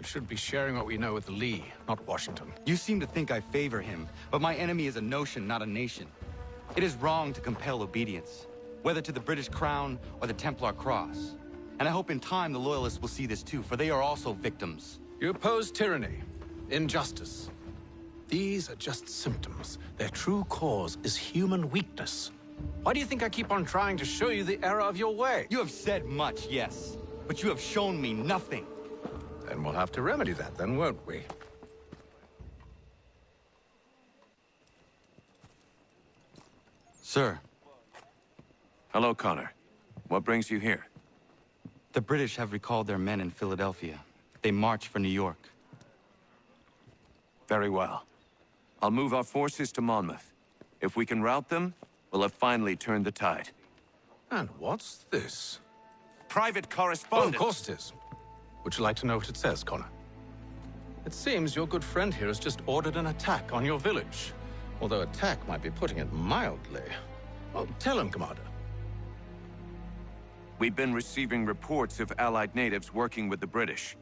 should be sharing what we know with Lee, not Washington. You seem to think I favor him, but my enemy is a notion, not a nation. It is wrong to compel obedience, whether to the British Crown or the Templar Cross. And I hope in time the Loyalists will see this too, for they are also victims. You oppose tyranny, injustice. These are just symptoms. Their true cause is human weakness. Why do you think I keep on trying to show you the error of your way? You have said much, yes, but you have shown me nothing. Then we'll have to remedy that then, won't we? Sir. Hello, Connor. What brings you here? The British have recalled their men in Philadelphia. They march for New York. Very well. I'll move our forces to Monmouth. If we can rout them, we'll have finally turned the tide. And what's this? Private Oh, correspondence! of course it is. Would you like to know what it says, Connor? It seems your good friend here has just ordered an attack on your village. Although attack might be putting it mildly. Well, tell him, Commander. We've been receiving reports of Allied natives working with the British.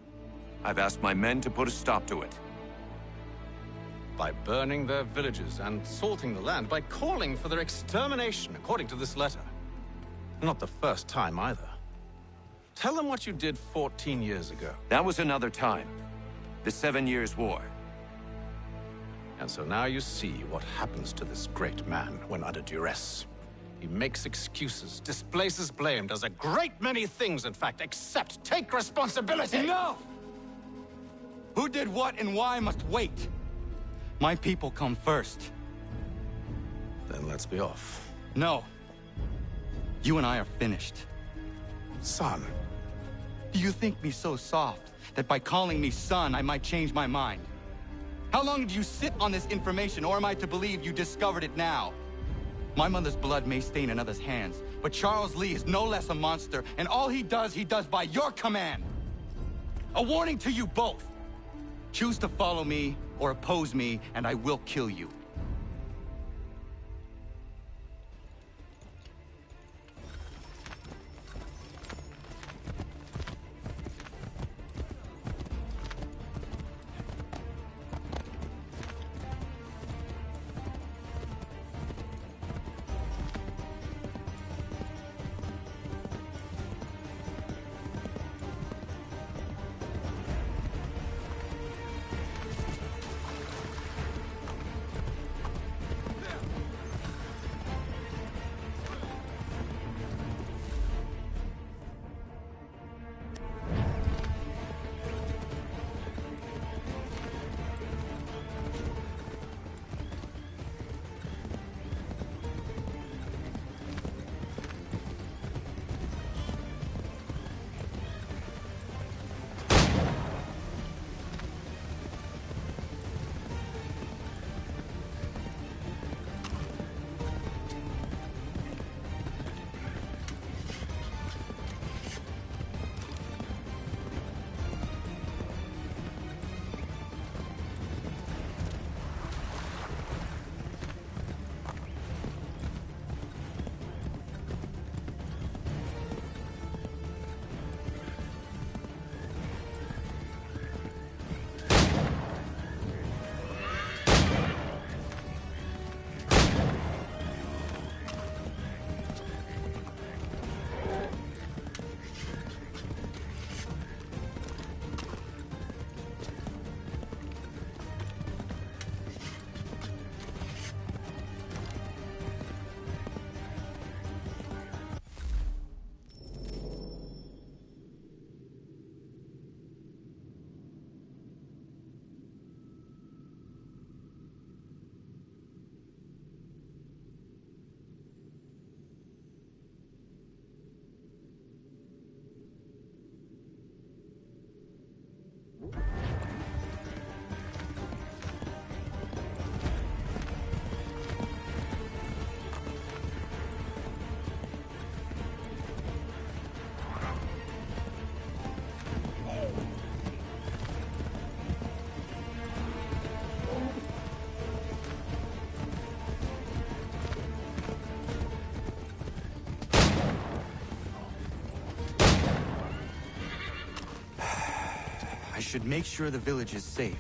I've asked my men to put a stop to it. By burning their villages and salting the land, by calling for their extermination, according to this letter. Not the first time, either. Tell them what you did 14 years ago. That was another time. The 7 Years' War. And so now you see what happens to this great man when under duress. He makes excuses, displaces blame, does a great many things, in fact, except take responsibility! Enough! Who did what and why must wait. My people come first. Then let's be off. No. You and I are finished. Son. Do you think me so soft that by calling me son, I might change my mind? How long did you sit on this information, or am I to believe you discovered it now? My mother's blood may stain another's hands, but Charles Lee is no less a monster, and all he does by your command. A warning to you both. Choose to follow me or oppose me, and I will kill you. should make sure the village is safe.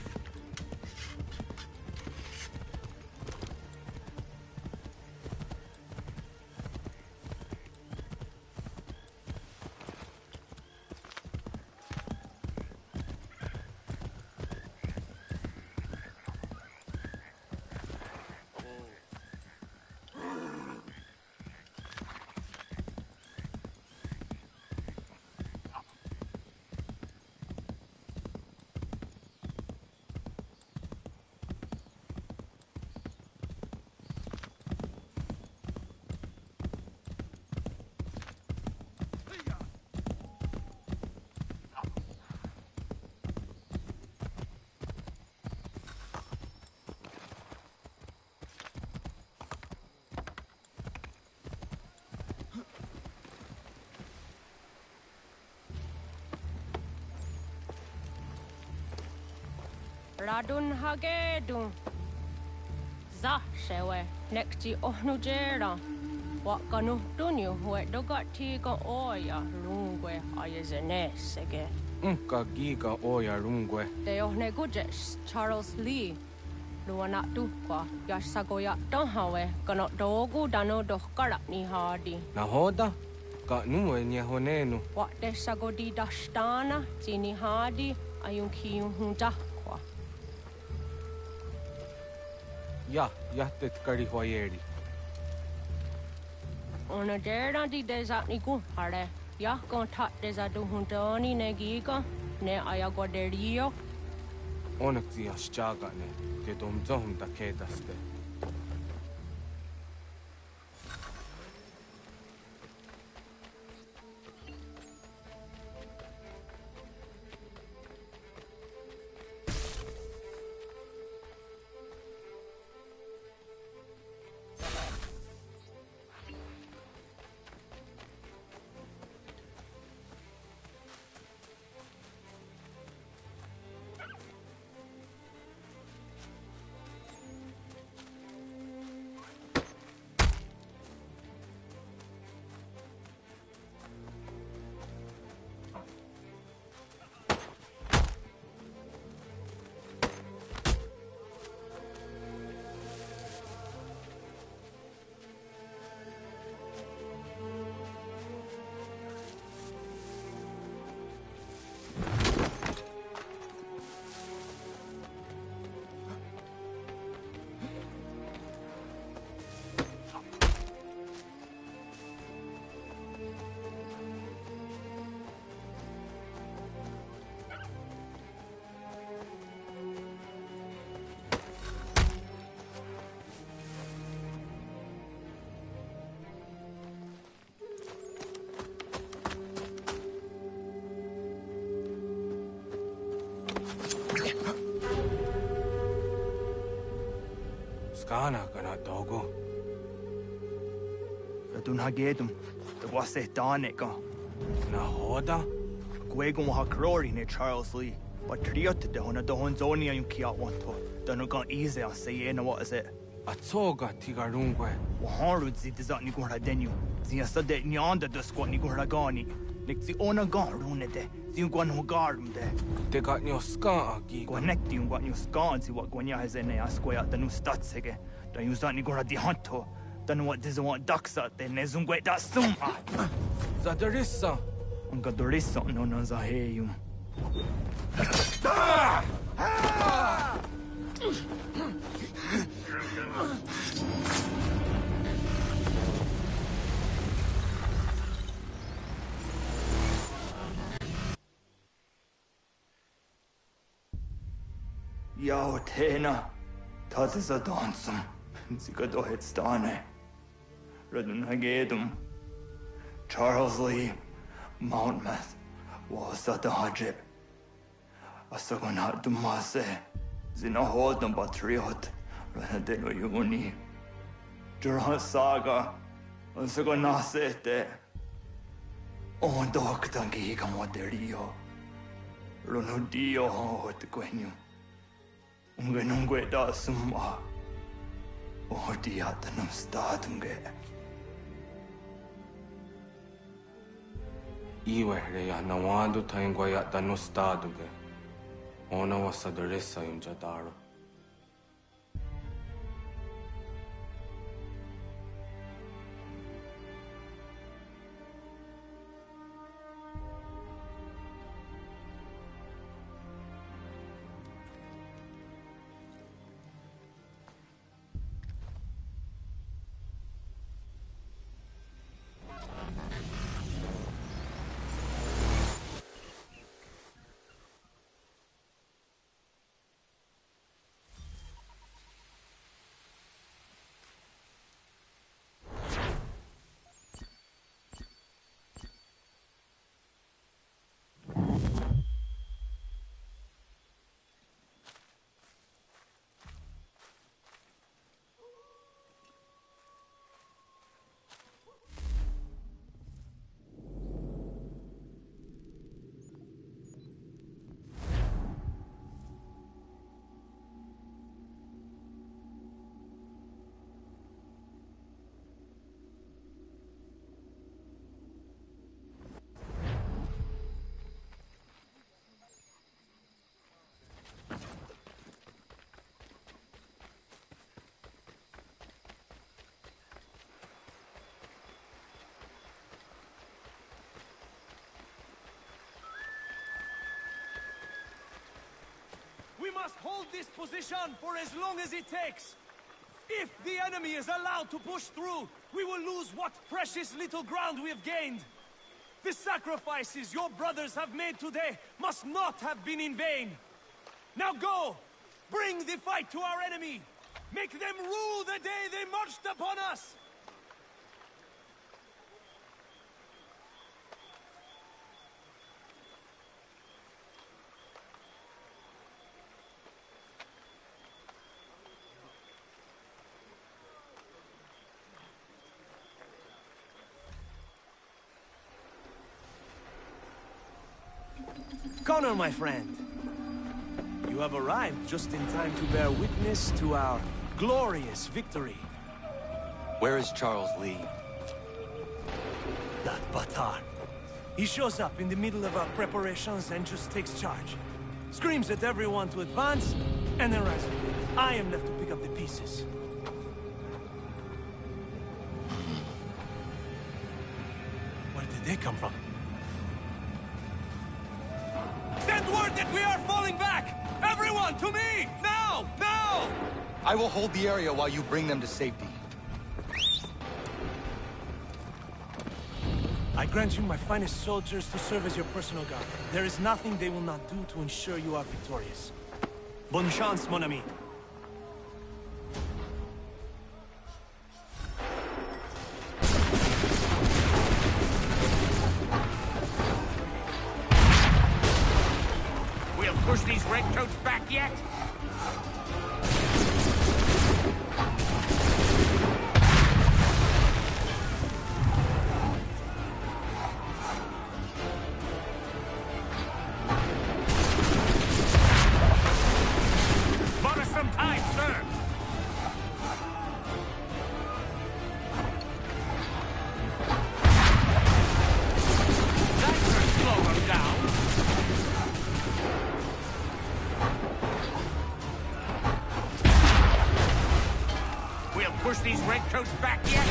Radun hagedun. Za shewe nekti ohnujera. Wakanu dunyu hue dogati ga oya rungwe ayezene sege. Unka giga oya rungwe. De ohne gujes Charles Lee. Luana tukwa yasagoya donhawe kano dogu dano dohkara ni hadi. Nahoda? Ka nuwe nye honenu. Wa de sagodi dashtana zini hadi ayun kiyun huntakwa. Ja, jahtet kari hoyeri. Ona dera di deza ni hare. Ya kon tat deza du huntoni ne giga ne ayagoderio. Onak zi ashchaga ne. Te domzohum da kedaste. Skana kana dogo. Radun hagedum. The wase danika. Nahoda? Gwegum hakrori ne Charles Lee. But triot de hona dohon zoni ayun kiat wanto. Danu gan easy on say na what is it? Atsoga tigarungwe. Waharu zi dizat ni gura denu. Zia sade nyanda de squat ni gura gani. Nik zi ona gan rune de. Zi gwan ho garum de. Te got nyo ska giga. Gwanek di gwan nyo skan zi wat gwanya hezene asquaya danu statsege. Dan yu zat ni gura di hanto. Danu wat diza want daksa de ne zungwe da suma. Zadarissa. Unga dorissa no na zaheyum. Yao tena, tatisa dansum, zika dohet stane. Radun hagedum. Charles Lee, Mountmouth, was at the Hajib. Asagonat dumase, zinahodum batriot, Ranadeno Yuni. Durhan saga, Asagonasete. On doctangi camoterio. Runudio hot quenu. Ungenungue da summa. Odiatanum statunge. Iwe reya nawando taingwa ya danustaduge. Ona wasa deresa yung jataro. We must hold this position for as long as it takes. If the enemy is allowed to push through, we will lose what precious little ground we have gained. The sacrifices your brothers have made today must not have been in vain. Now go! Bring the fight to our enemy! Make them rue the day they marched upon us! Connor, my friend. You have arrived just in time to bear witness to our glorious victory. Where is Charles Lee? That Batar. He shows up in the middle of our preparations and just takes charge. Screams at everyone to advance, and then rises. I am left to pick up the pieces. Where did they come from? Send word that we are falling back! Everyone, to me! Now! Now! I will hold the area while you bring them to safety. I grant you my finest soldiers to serve as your personal guard. There is nothing they will not do to ensure you are victorious. Bonne chance, mon ami. We'll push these redcoats back yet? Bought us some time, sir. That should slow them down. We'll push these redcoats back yet?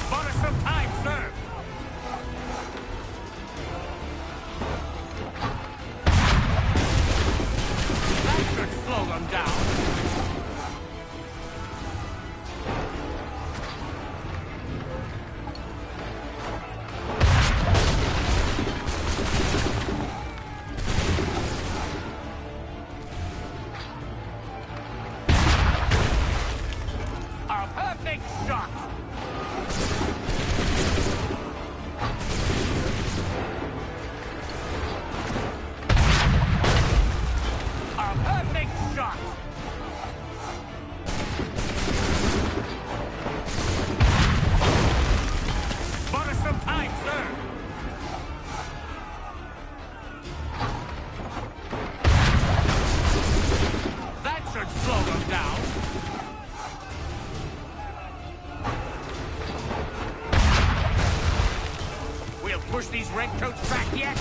Bought us some time, sir. That should slow them down. push these redcoats back yet?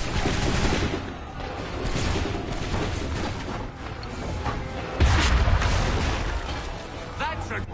That's a...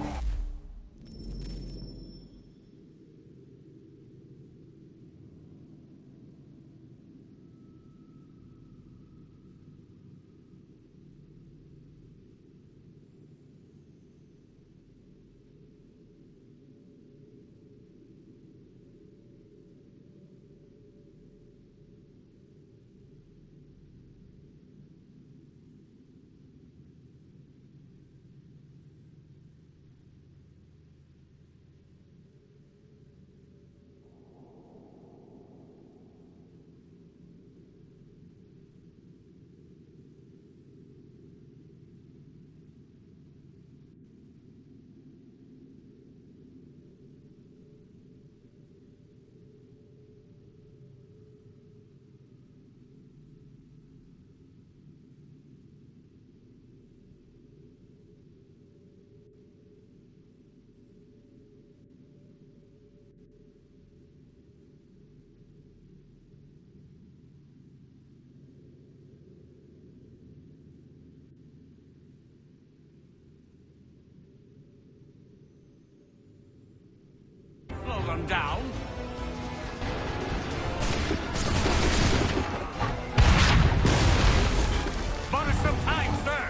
Slow them down. Butter some time, sir.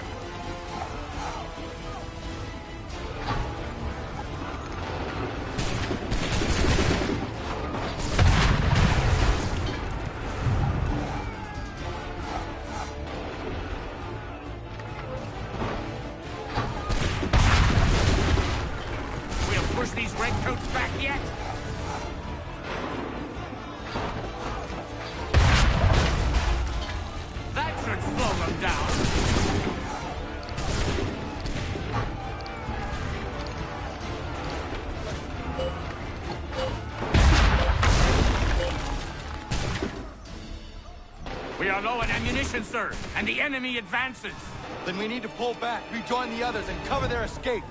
We'll push these redcoats back yet? That should slow them down. We are low on ammunition, sir, and the enemy advances. Then we need to pull back, rejoin the others, and cover their escape.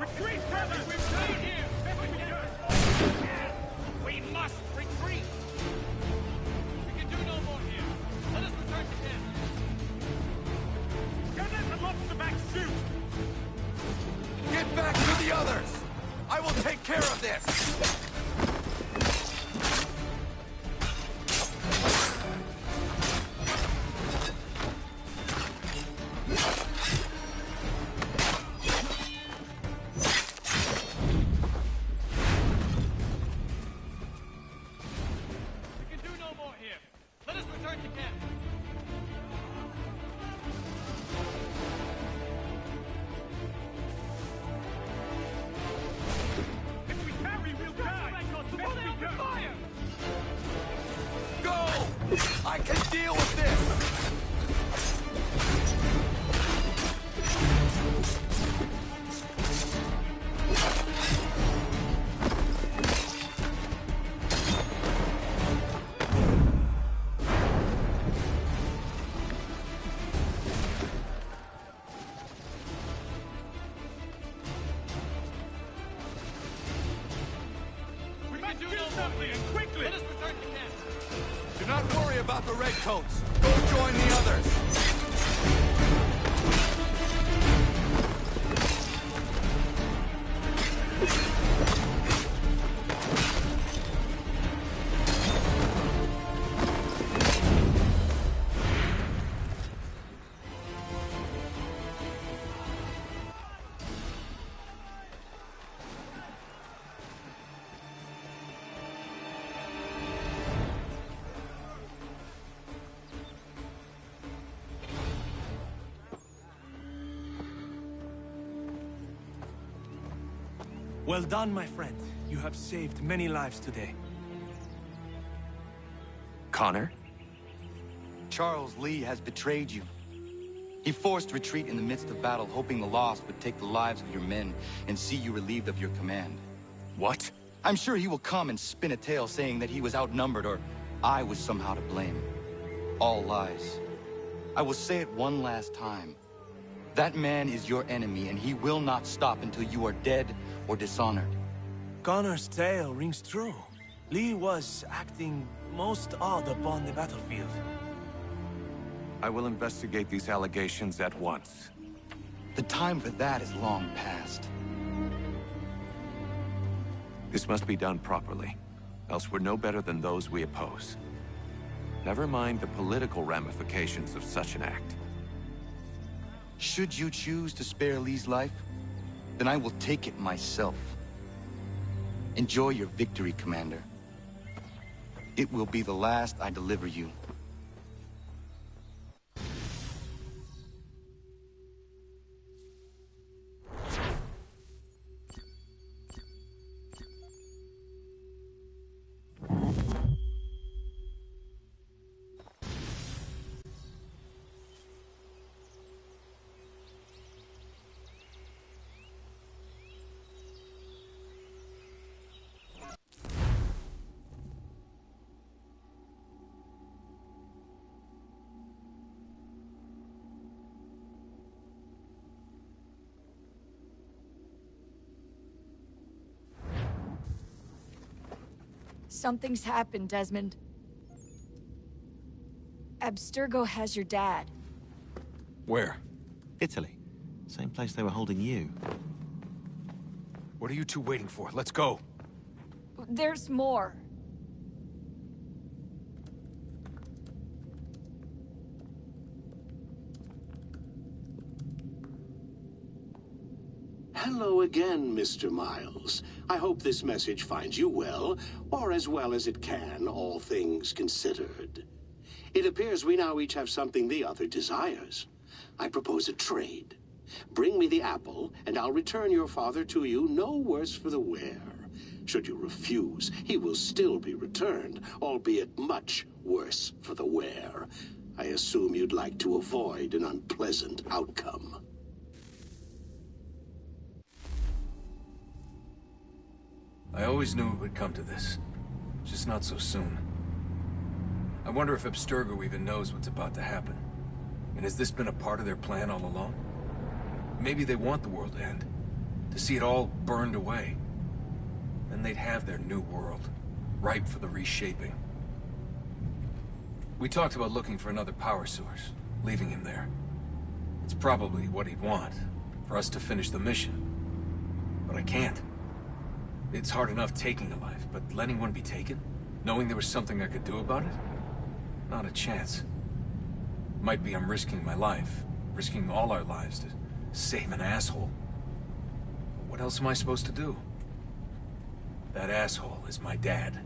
Retreat, brothers! We've stayed here! We must retreat! We can do no more here. Let us return to camp. Cannon and lobster back shoot! Get back to the others! I will take care of this! We can do no more here. Let us return to camp. If we carry, we'll die. Put out the fire! Go! I can deal with this! We must do something, and quickly! Let us return to camp. Do not worry about the redcoats. Go join the others. Well done, my friend. You have saved many lives today. Connor? Charles Lee has betrayed you. He forced retreat in the midst of battle, hoping the loss would take the lives of your men and see you relieved of your command. What? I'm sure he will come and spin a tale saying that he was outnumbered or I was somehow to blame. All lies. I will say it one last time. That man is your enemy, and he will not stop until you are dead or dishonored. Connor's tale rings true. Lee was acting most odd upon the battlefield. I will investigate these allegations at once. The time for that is long past. This must be done properly, else we're no better than those we oppose. Never mind the political ramifications of such an act. Should you choose to spare Lee's life, then I will take it myself. Enjoy your victory, Commander. It will be the last I deliver you. Something's happened, Desmond. Abstergo has your dad. Where? Italy. Same place they were holding you. What are you two waiting for? Let's go. There's more. Hello again, Mr. Miles. I hope this message finds you well, or as well as it can, all things considered. It appears we now each have something the other desires. I propose a trade. Bring me the apple, and I'll return your father to you no worse for the wear. Should you refuse, he will still be returned, albeit much worse for the wear. I assume you'd like to avoid an unpleasant outcome. I always knew it would come to this. Just not so soon. I wonder if Abstergo even knows what's about to happen. And has this been a part of their plan all along? Maybe they want the world to end. To see it all burned away. Then they'd have their new world. Ripe for the reshaping. We talked about looking for another power source. Leaving him there. It's probably what he'd want. For us to finish the mission. But I can't. It's hard enough taking a life, but letting one be taken? Knowing there was something I could do about it? Not a chance. Might be I'm risking my life. Risking all our lives to save an asshole. But what else am I supposed to do? That asshole is my dad.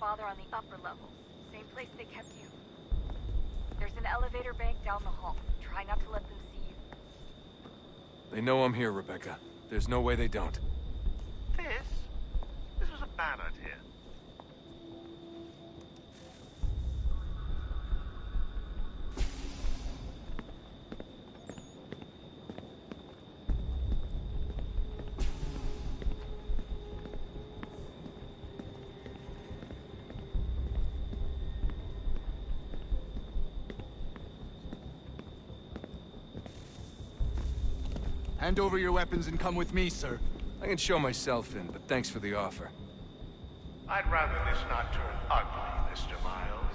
Father on the upper levels. Same place they kept you. There's an elevator bank down the hall. Try not to let them see you. They know I'm here, Rebecca. There's no way they don't. This was a bad idea. Hand over your weapons and come with me, sir. I can show myself in, but thanks for the offer. I'd rather this not turn ugly, Mr. Miles.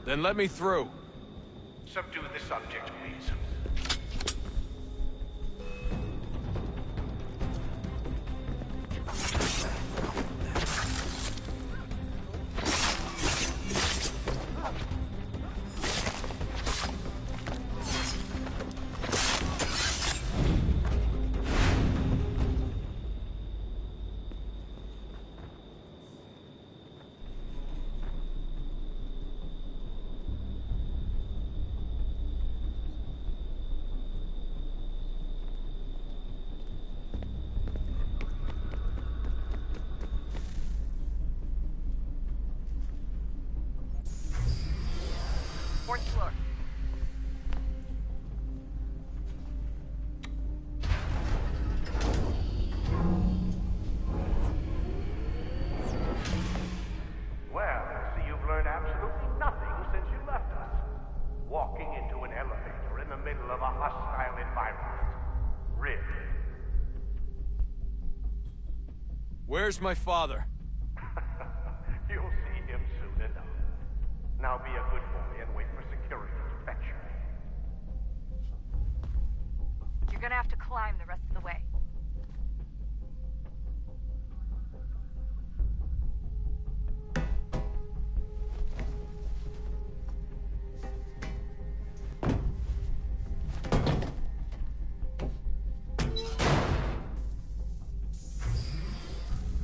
Then let me through. Subdue the subject, please. Fourth floor. middle of a hostile environment. Really. Where's my father? You'll see him soon enough. Now be a good boy and wait for security to fetch you. You're gonna have to climb the rest of the way.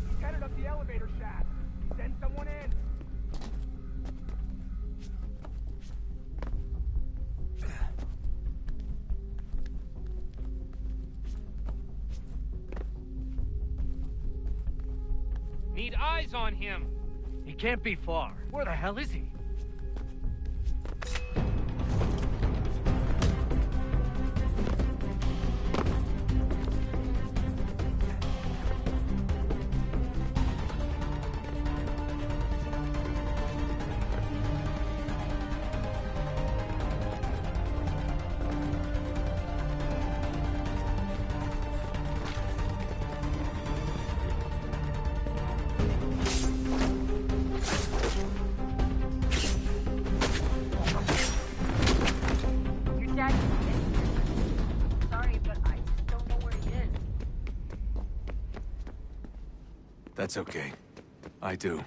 He's headed up the elevator shaft. Send someone in. Need eyes on him. He can't be far. Where the hell is he? Your dad is dead. Sorry, but I just don't know where he is. That's okay. I do.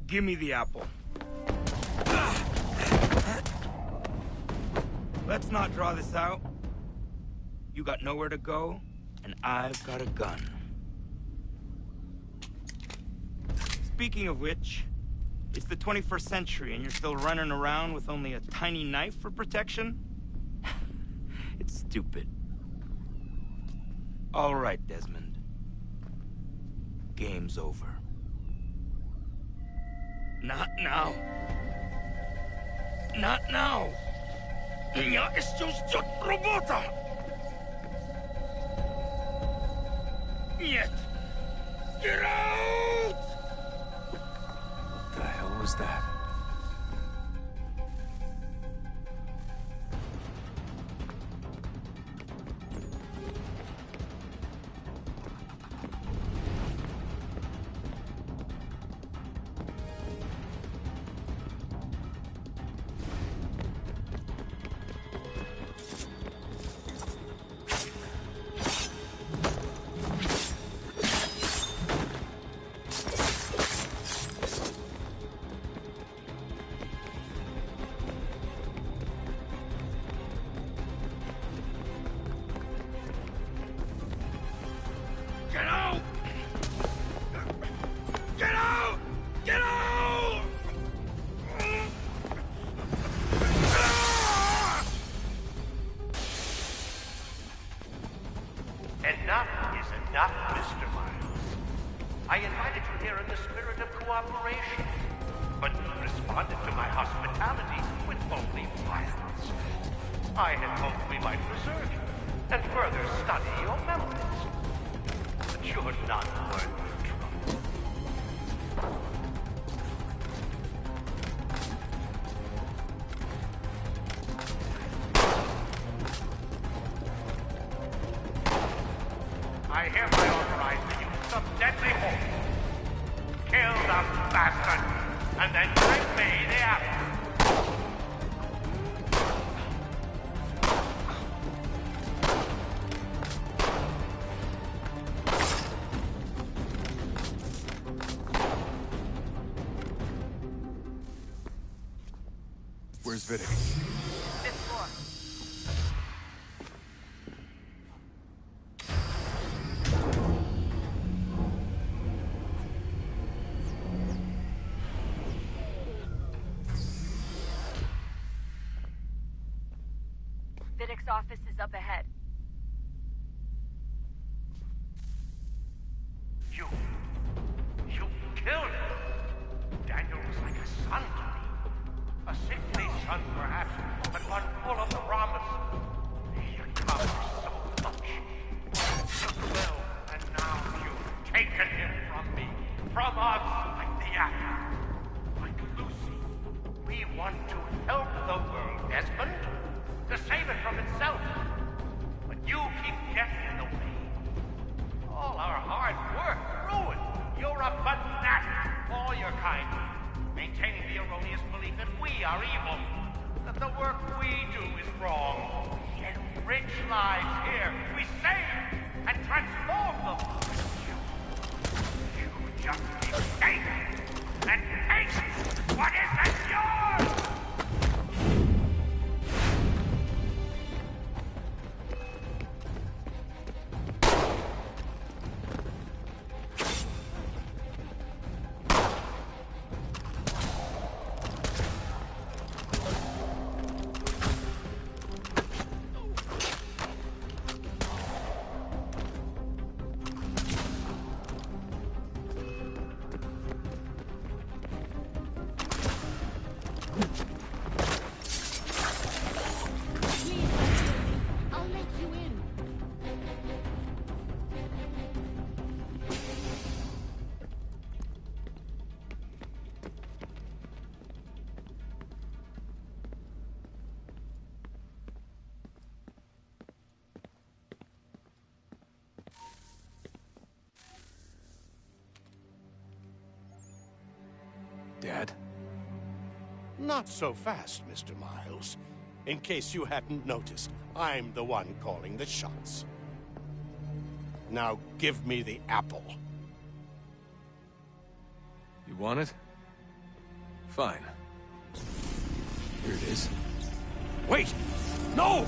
Give me the apple. Let's not draw this out. You got nowhere to go, and I've got a gun. Speaking of which, it's the 21st century and you're still running around with only a tiny knife for protection? It's stupid. All right, Desmond. Game's over. Not now. Not now. Я еще ждет работа. Нет. Get out! What the hell was that? cooperation, but responded to my hospitality with only violence. I had hoped we might preserve you and further study your memories. But you're not worth the trouble. I hereby authorize the use of deadly force. Kill the bastard, and then bring me the apple. Where's Vidic? Fifth floor. Vidic's office is up ahead. You killed him. Daniel was like a son to me. A sickly son, perhaps, but one full of promise. He accomplished so much. Well, and now you've taken him from me, from us, like the apple. Like Lucy. We want to help the world, Desmond, to save it from itself. But you keep getting in the way. All our hard work ruined. You're a fanatic, all your kind. Maintaining the erroneous belief that we are evil. That the work we do is wrong. We enrich lives here. We save and transform them. You just keep taking and taking what isn't yours! Dad? Not so fast, Mr. Miles. In case you hadn't noticed, I'm the one calling the shots. Now give me the apple. You want it? Fine. Here it is. Wait! No!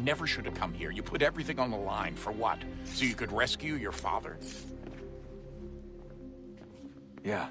Never should have come here. You put everything on the line. For what? So you could rescue your father? Yeah.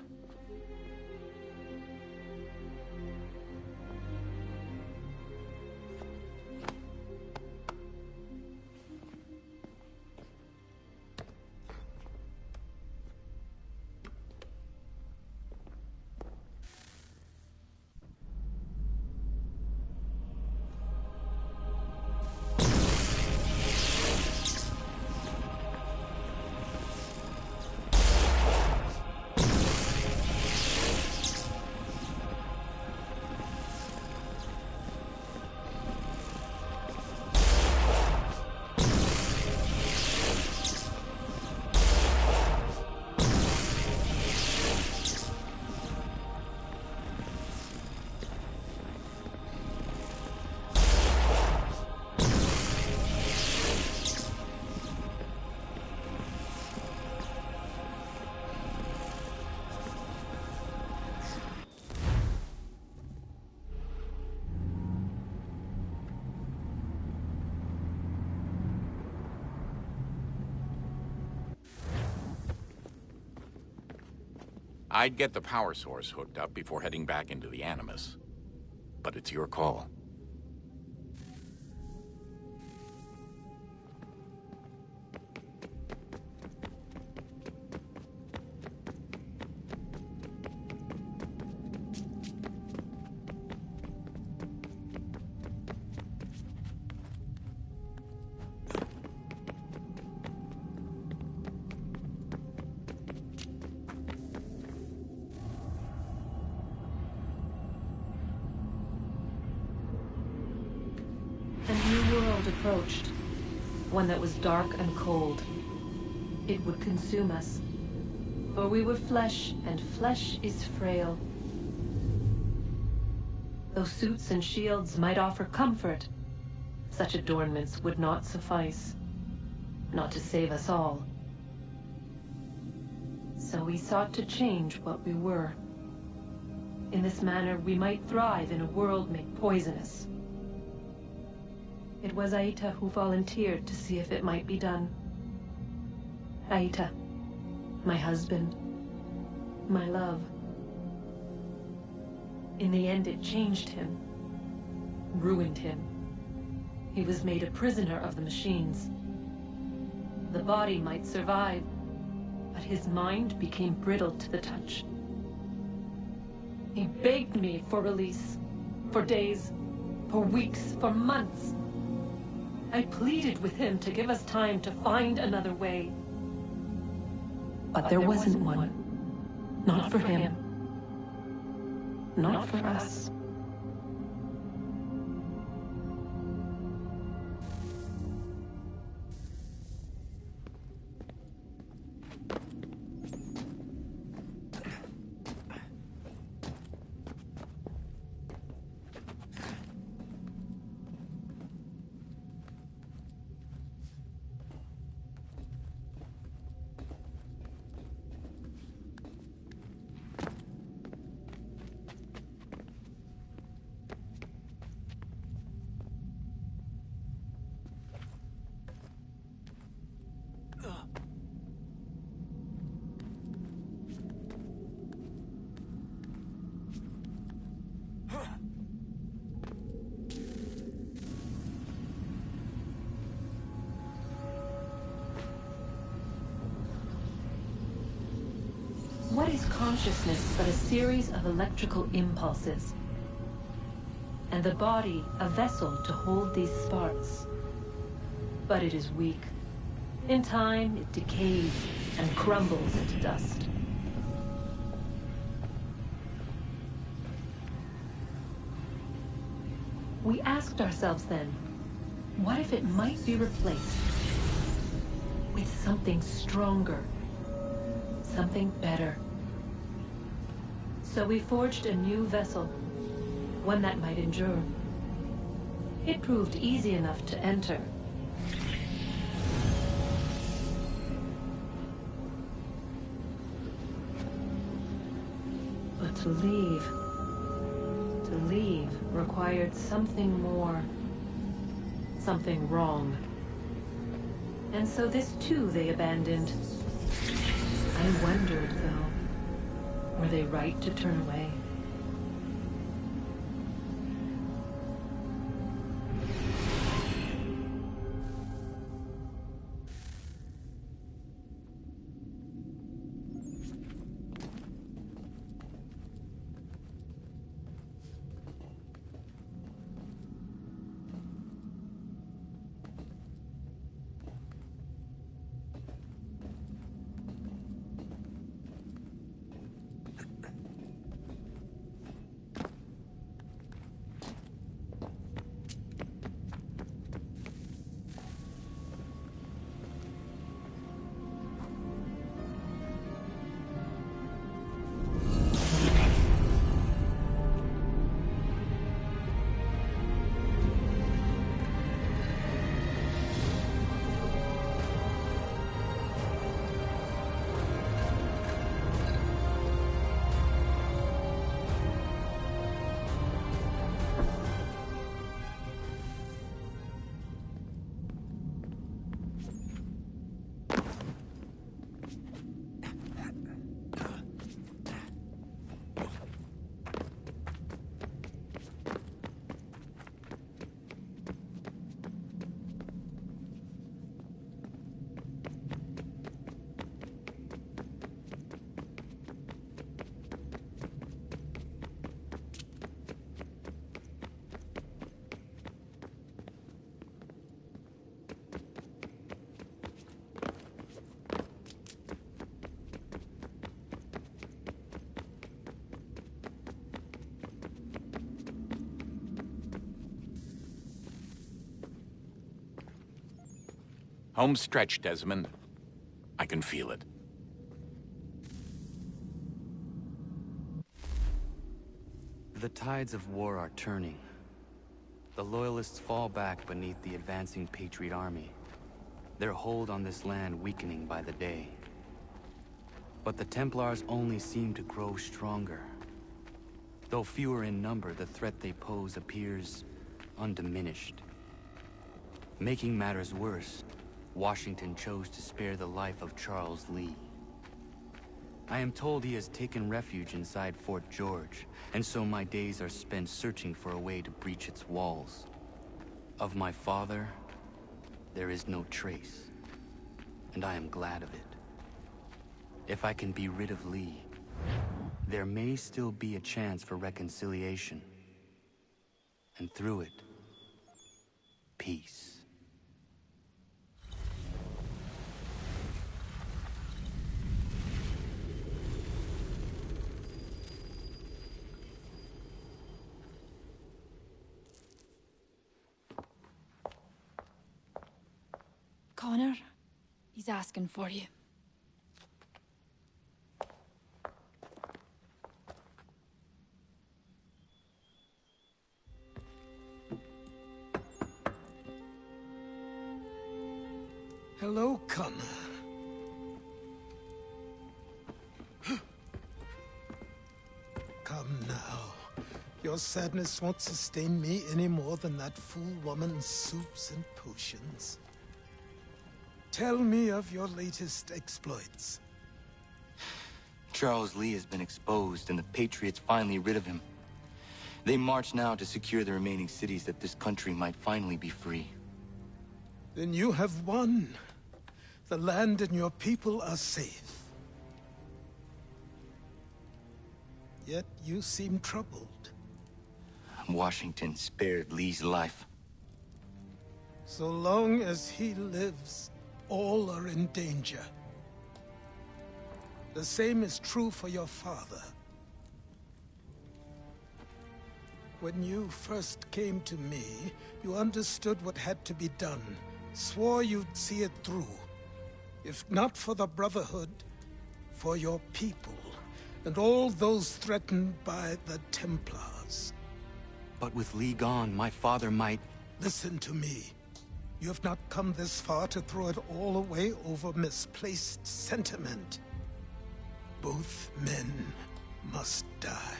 I'd get the power source hooked up before heading back into the Animus. But it's your call. A new world approached. One that was dark and cold. It would consume us. For we were flesh, and flesh is frail. Though suits and shields might offer comfort, such adornments would not suffice. Not to save us all. So we sought to change what we were. In this manner, we might thrive in a world made poisonous. It was Aita who volunteered to see if it might be done. Aita, my husband, my love. In the end, it changed him, ruined him. He was made a prisoner of the machines. The body might survive, but his mind became brittle to the touch. He begged me for release, for days, for weeks, for months. I pleaded with him to give us time to find another way. But there wasn't one. Not for him. Not for us. What is consciousness but a series of electrical impulses? And the body a vessel to hold these sparks. But it is weak. In time, it decays and crumbles into dust. We asked ourselves then, what if it might be replaced with something stronger, something better? So we forged a new vessel, one that might endure. It proved easy enough to enter. But to leave required something more, something wrong. And so this too they abandoned. I wondered, though, were they right to turn away? Home stretch, Desmond. I can feel it. The tides of war are turning. The Loyalists fall back beneath the advancing Patriot army, their hold on this land weakening by the day. But the Templars only seem to grow stronger. Though fewer in number, the threat they pose appears undiminished. Making matters worse, Washington chose to spare the life of Charles Lee. I am told he has taken refuge inside Fort George, and so my days are spent searching for a way to breach its walls. Of my father, there is no trace, and I am glad of it. If I can be rid of Lee, there may still be a chance for reconciliation. And through it, peace. Connor, he's asking for you. Hello, Connor. Come now. Your sadness won't sustain me any more than that fool woman's soups and potions. Tell me of your latest exploits. Charles Lee has been exposed, and the Patriots finally rid of him. They march now to secure the remaining cities that this country might finally be free. Then you have won. The land and your people are safe. Yet you seem troubled. Washington spared Lee's life. So long as he lives, all are in danger. The same is true for your father. When you first came to me, you understood what had to be done, swore you'd see it through. If not for the Brotherhood, for your people, and all those threatened by the Templars. But with Lee gone, my father might... Listen to me. You have not come this far to throw it all away over misplaced sentiment. Both men must die.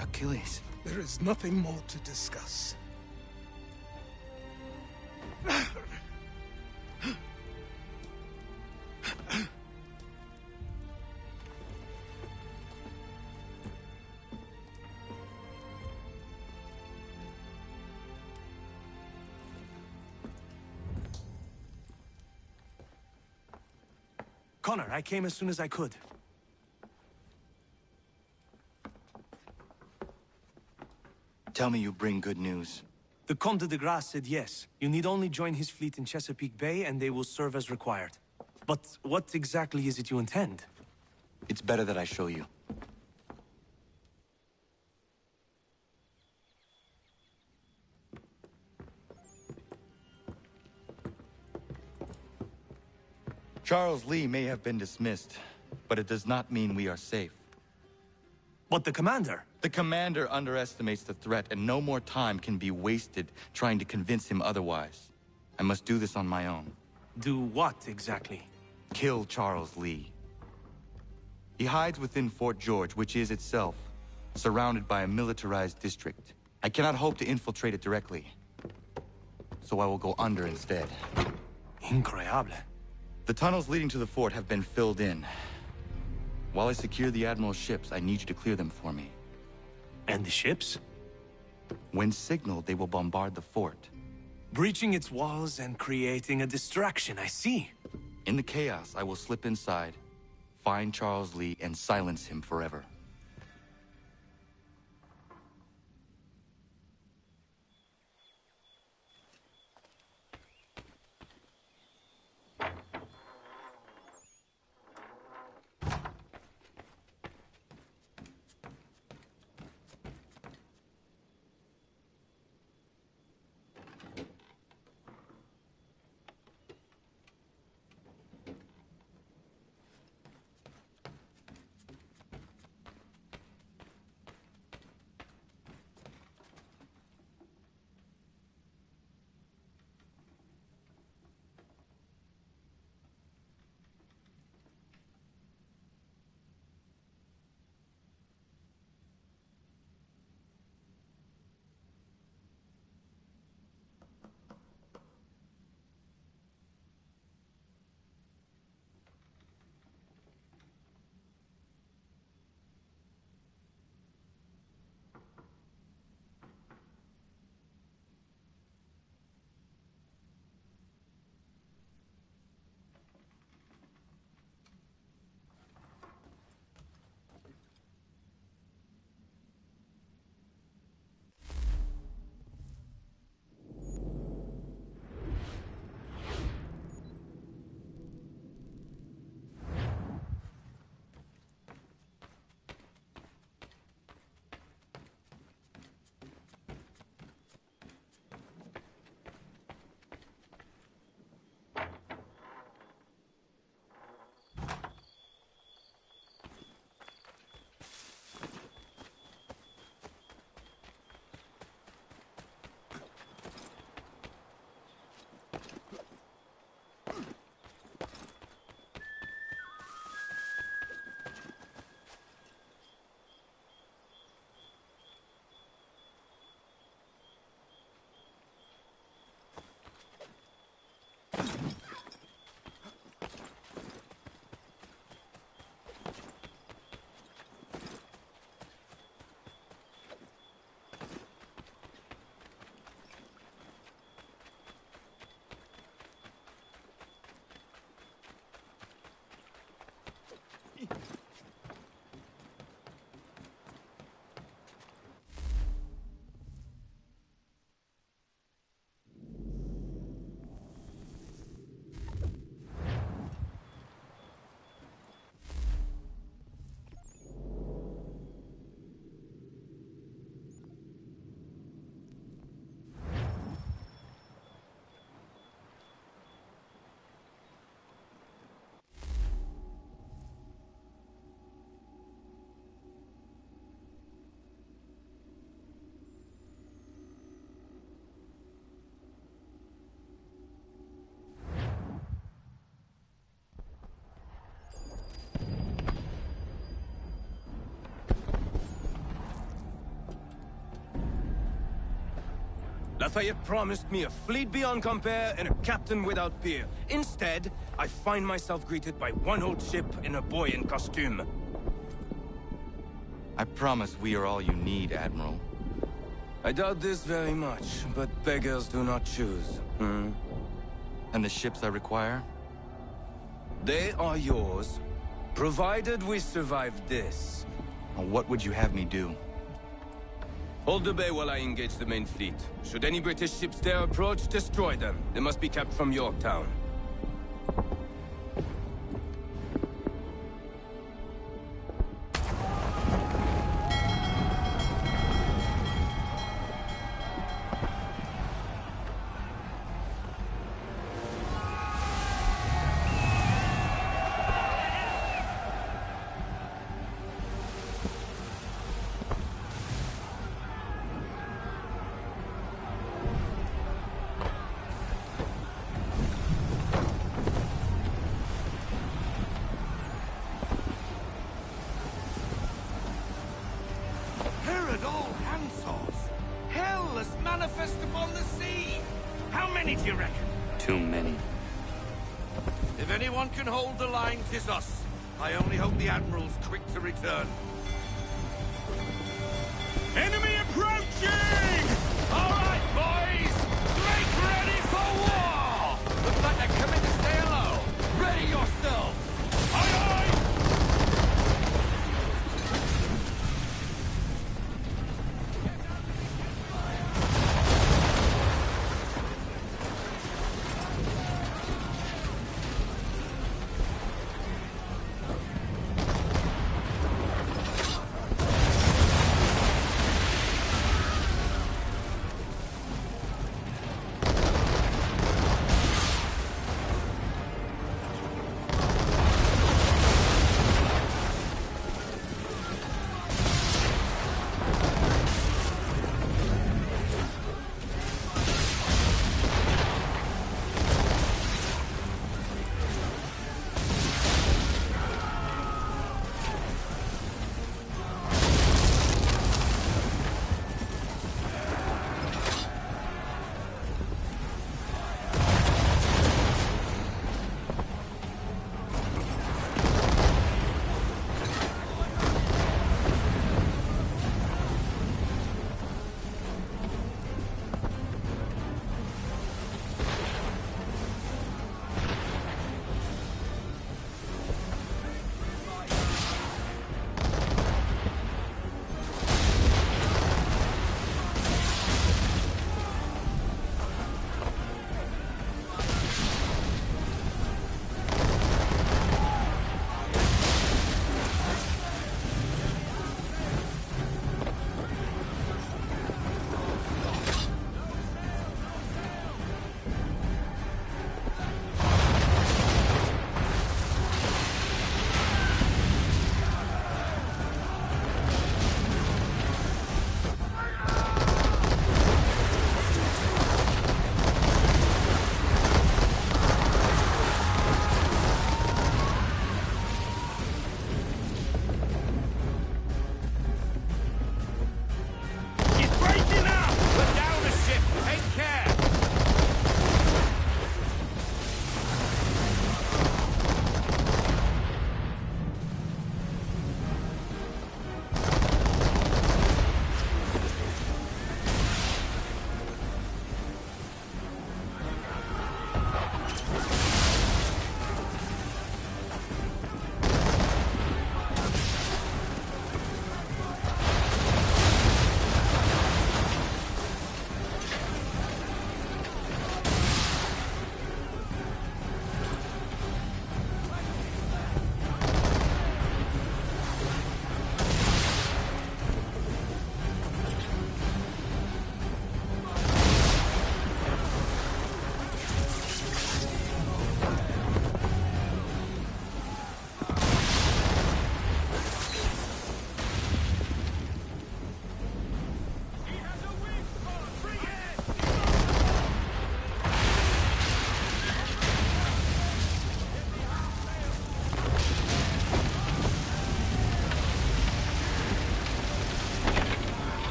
Achilles. There is nothing more to discuss. Connor, I came as soon as I could. Tell me you bring good news. The Comte de Grasse said yes. You need only join his fleet in Chesapeake Bay and they will serve as required. But what exactly is it you intend? It's better that I show you. Charles Lee may have been dismissed, but it does not mean we are safe. But the commander? The commander underestimates the threat, and no more time can be wasted trying to convince him otherwise. I must do this on my own. Do what, exactly? Kill Charles Lee. He hides within Fort George, which is itself surrounded by a militarized district. I cannot hope to infiltrate it directly, so I will go under instead. Incroyable. The tunnels leading to the fort have been filled in. While I secure the Admiral's ships, I need you to clear them for me. And the ships? When signaled, they will bombard the fort. Breaching its walls and creating a distraction, I see. In the chaos, I will slip inside, find Charles Lee, and silence him forever. Lafayette promised me a fleet beyond compare and a captain without peer. Instead, I find myself greeted by one old ship and a boy in costume. I promise we are all you need, Admiral. I doubt this very much, but beggars do not choose. And the ships I require? They are yours, provided we survive this. What would you have me do? Hold the bay while I engage the main fleet. Should any British ships dare approach, destroy them. They must be kept from Yorktown. Herod all handsaws! Hell is manifest upon the sea! How many do you reckon? Too many. If anyone can hold the line, 'tis us. I only hope the Admiral's quick to return. Enemy approaching! All right, boys! Make ready for war! Looks like they're coming to stay low. Ready yourselves! Aye, aye!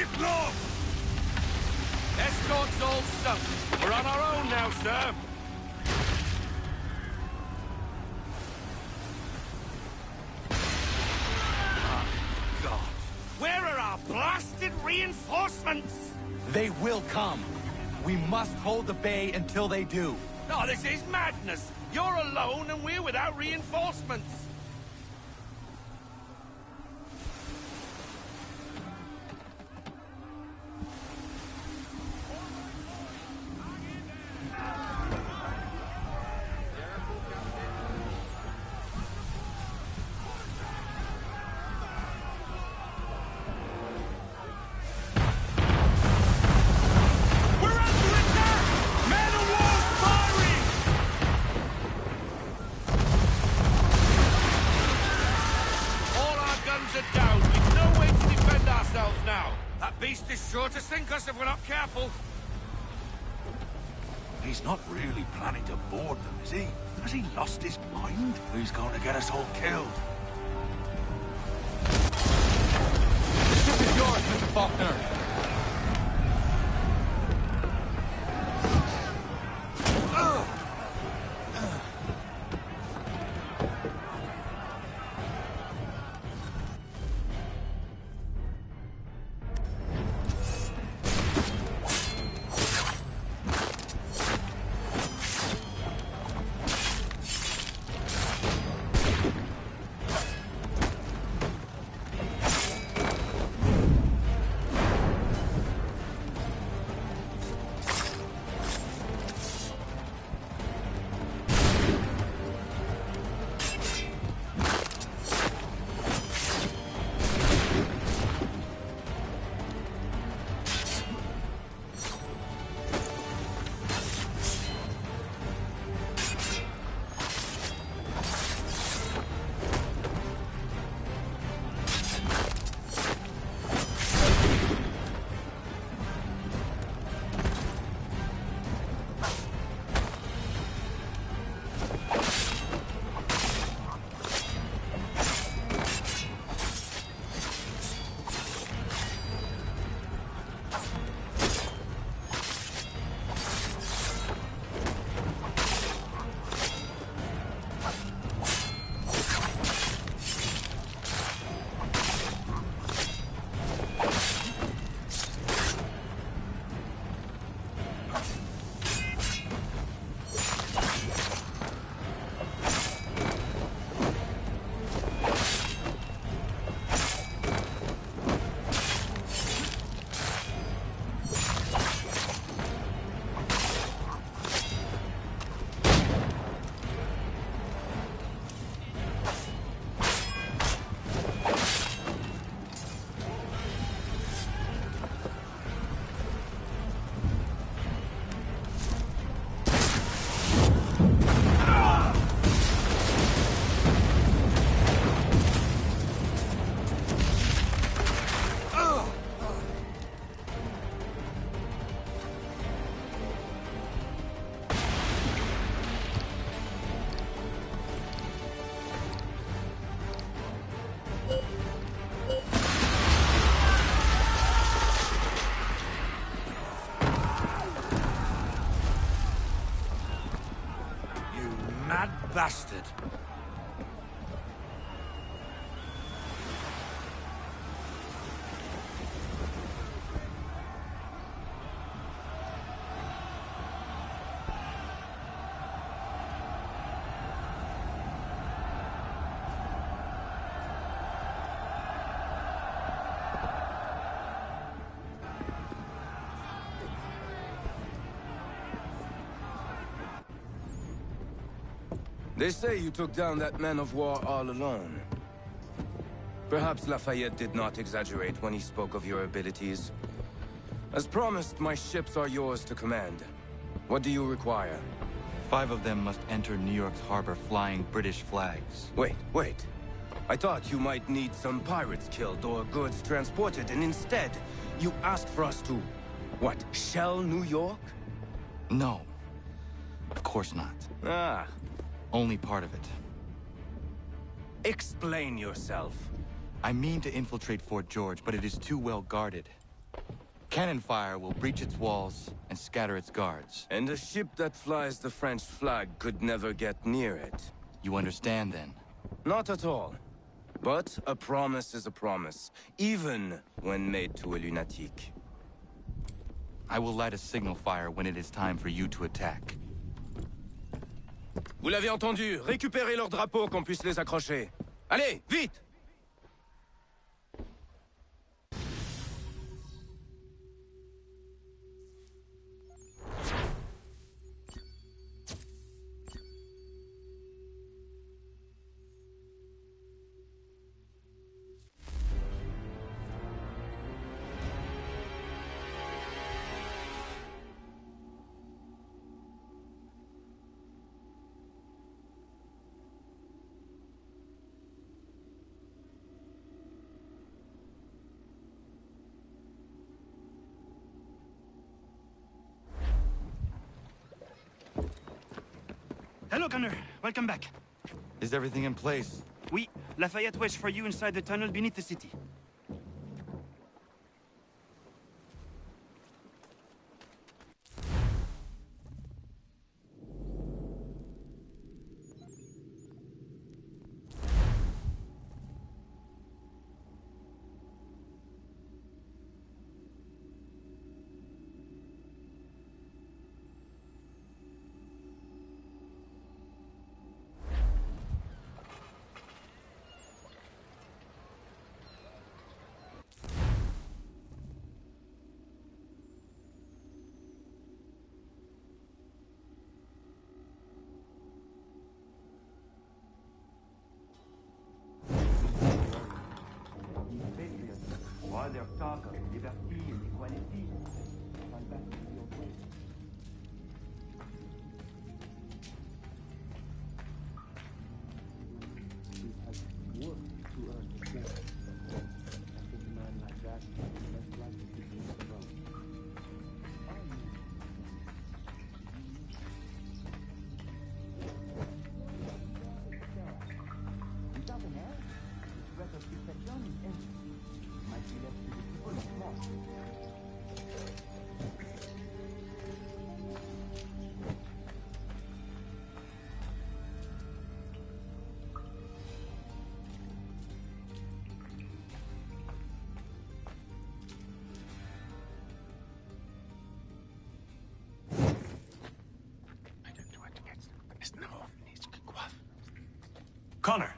Get low! Escort's all stuffed. We're on our own now, sir. God. Where are our blasted reinforcements? They will come. We must hold the bay until they do. No, this is madness. You're alone and we're without reinforcements. Sure to sink us if we're not careful. He's not really planning to board them, is he? Has he lost his mind? He's going to get us all killed. The ship is yours, Mr. Faulkner. Bastard. They say you took down that man of war all alone. Perhaps Lafayette did not exaggerate when he spoke of your abilities. As promised, my ships are yours to command. What do you require? 5 of them must enter New York's harbor flying British flags. Wait. I thought you might need some pirates killed or goods transported, and instead, you asked for us to... what, shell New York? No. Of course not. Ah. Only part of it. Explain yourself. I mean to infiltrate Fort George, but it is too well guarded. Cannon fire will breach its walls and scatter its guards. And a ship that flies the French flag could never get near it. You understand, then? Not at all. But a promise is a promise, even when made to a lunatic. I will light a signal fire when it is time for you to attack. Vous l'avez entendu, récupérez leurs drapeaux qu'on puisse les accrocher. Allez, vite! Hello, Connor. Welcome back. Is everything in place? Oui. Lafayette waits for you inside the tunnel beneath the city. Connor.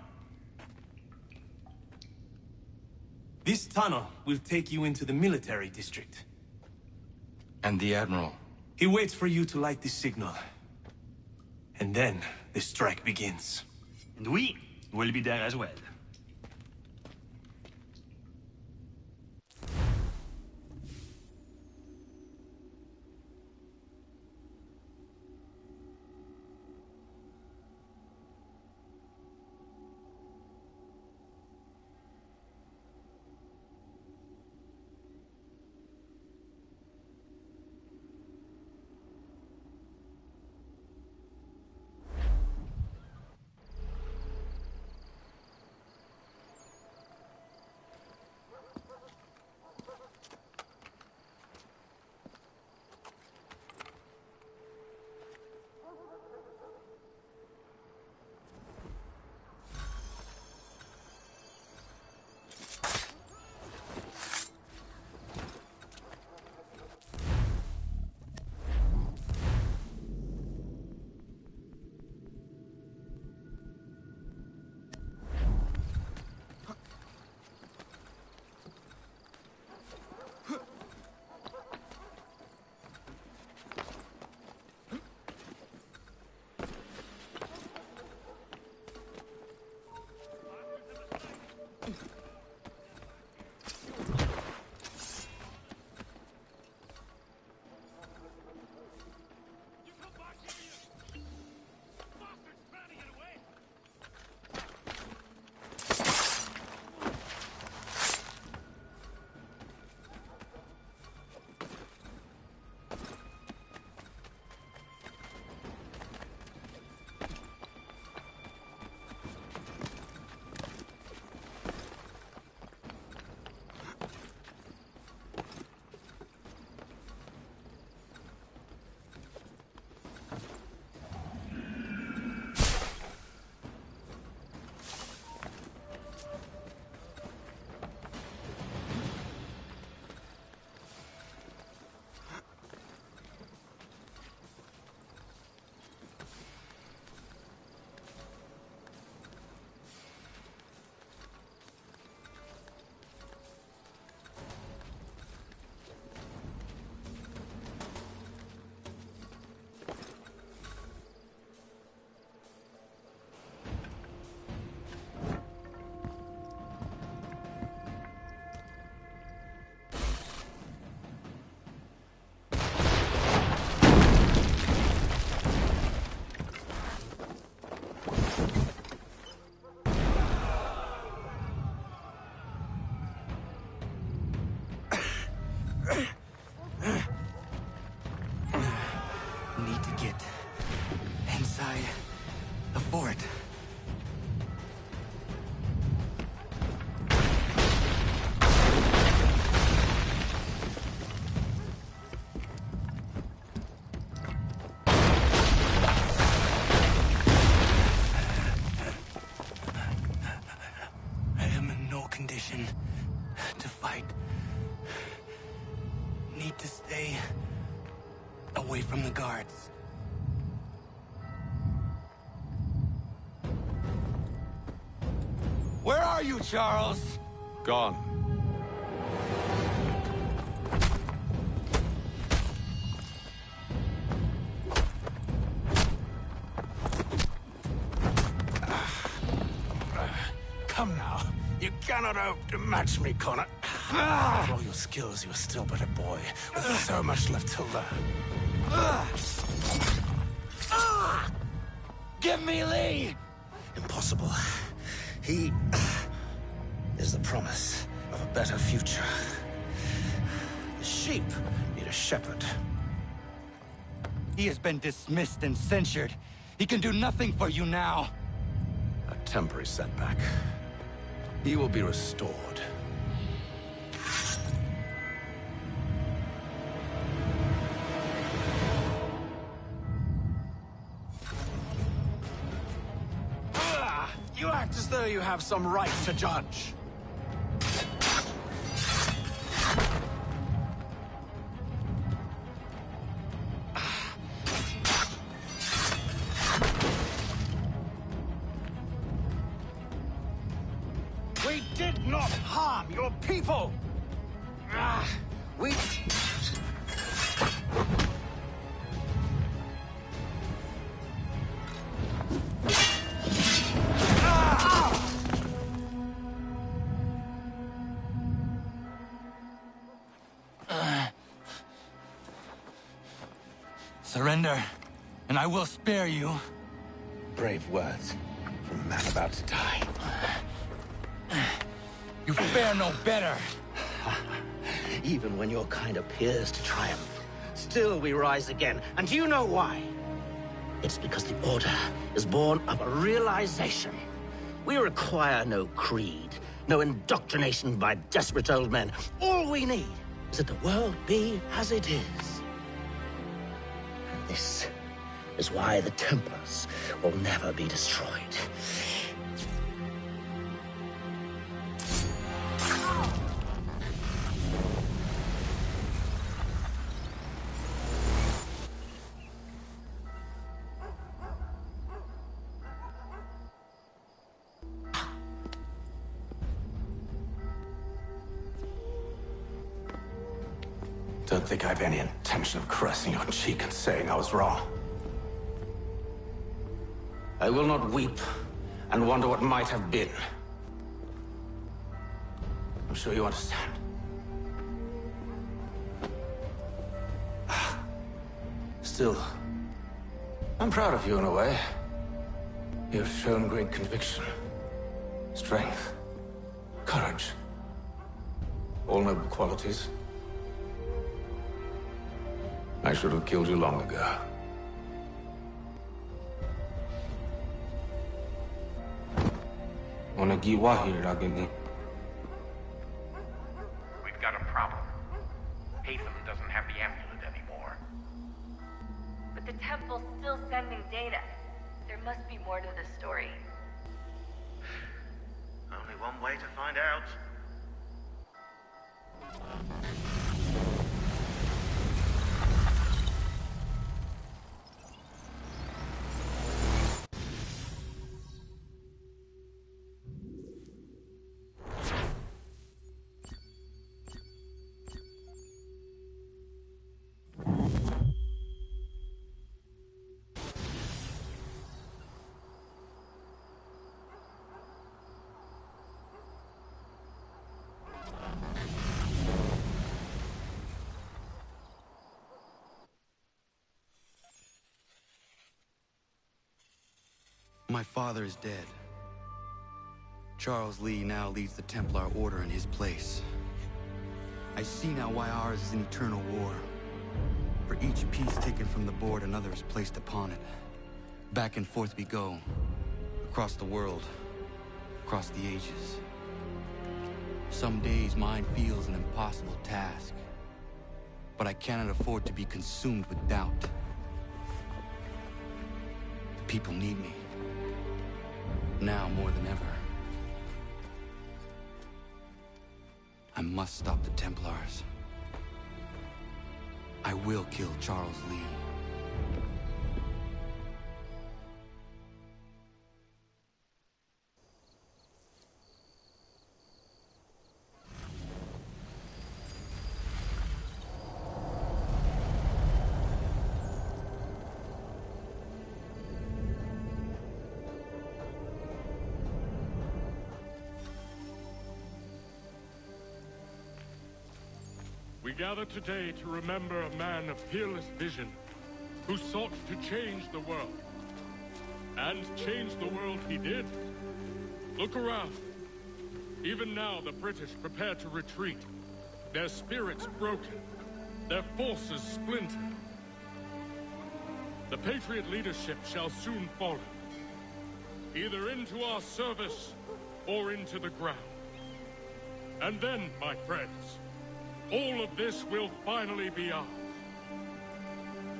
This tunnel will take you into the military district. And the Admiral? He waits for you to light this signal. And then the strike begins. And we will be there as well. Need to get inside the fort. I am in no condition to fight. Need to stay away from the guards. Where are you, Charles? Gone. Come now. You cannot hope to match me, Connor. For all your skills, you are still but a boy, with so much left to learn. Give me Lee! Impossible. He is the promise of a better future. The sheep need a shepherd. He has been dismissed and censured. He can do nothing for you now. A temporary setback. He will be restored. You act as though you have some right to judge. We did not harm your people! We... Surrender, and I will spare you. Brave words from a man about to die. You fare no better. Even when your kind appears to triumph, still we rise again. And do you know why? It's because the Order is born of a realization. We require no creed, no indoctrination by desperate old men. All we need is that the world be as it is. And this is why the Templars will never be destroyed. Don't think I have any intention of caressing your cheek and saying I was wrong. I will not weep and wonder what might have been. I'm sure you understand. Still, I'm proud of you in a way. You've shown great conviction, strength, courage. All noble qualities. I should have killed you long ago. We've got a problem. Hatham doesn't have the amulet anymore. But the Temple's still sending data. There must be more to this story. Only one way to find out. My father is dead. Charles Lee now leads the Templar Order in his place. I I see now why ours is an eternal war. For each piece taken from the board, another is placed upon it. Back and forth we go. Across the world. Across the ages. Some days mine feels an impossible task. But I cannot afford to be consumed with doubt. The people need me. Now more than ever. I must stop the Templars. I will kill Charles Lee. We gather today to remember a man of peerless vision who sought to change the world. And change the world he did. Look around. Even now the British prepare to retreat. Their spirits broken. Their forces splintered. The Patriot leadership shall soon fall. Either into our service or into the ground. And then, my friends, all of this will finally be ours.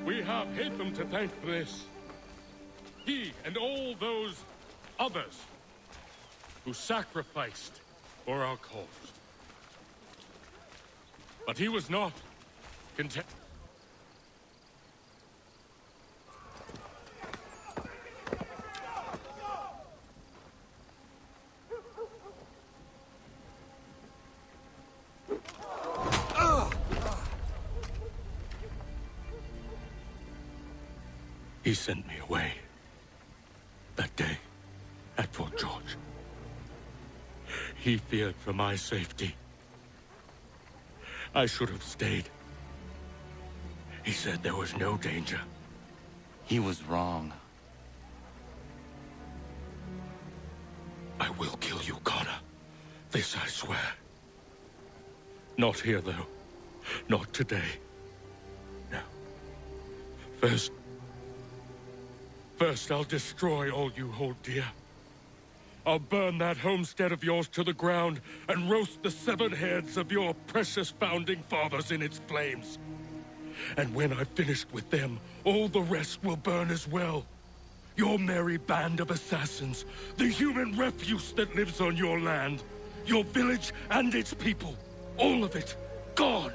We have Hatham to thank for this. He and all those others who sacrificed for our cause. But he was not content. He sent me away that day at Fort George. He feared for my safety. I should have stayed. He said there was no danger. He was wrong. I will kill you, Connor. This I swear. Not here, though. Not today. No. First, I'll destroy all you hold dear. I'll burn that homestead of yours to the ground and roast the severed heads of your precious founding fathers in its flames. And when I've finished with them, all the rest will burn as well. Your merry band of assassins, the human refuse that lives on your land, your village and its people, all of it, gone.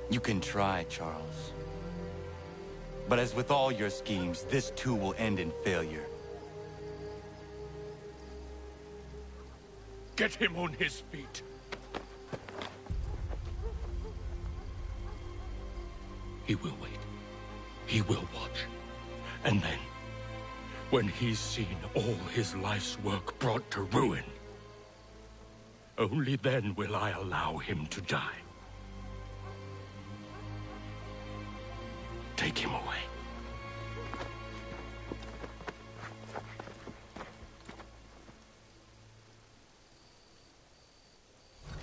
You can try, Charles. But as with all your schemes, this too will end in failure. Get him on his feet. He will wait. He will watch. And then, when he's seen all his life's work brought to ruin, only then will I allow him to die. Take him away.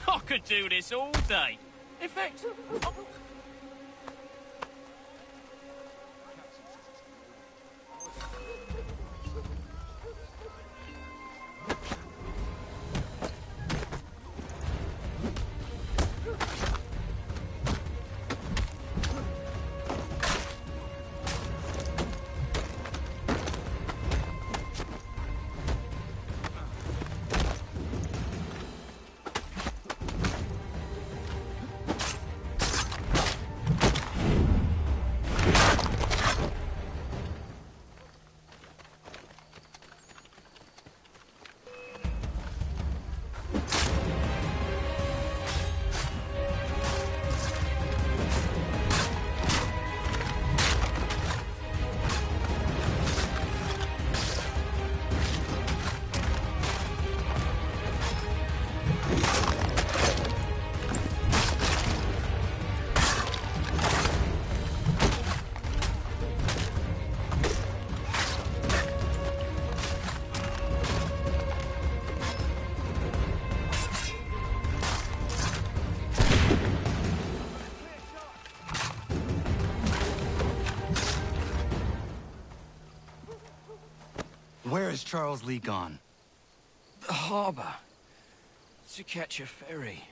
I could do this all day. In fact, Where's Charles Lee gone? The harbor. To catch a ferry.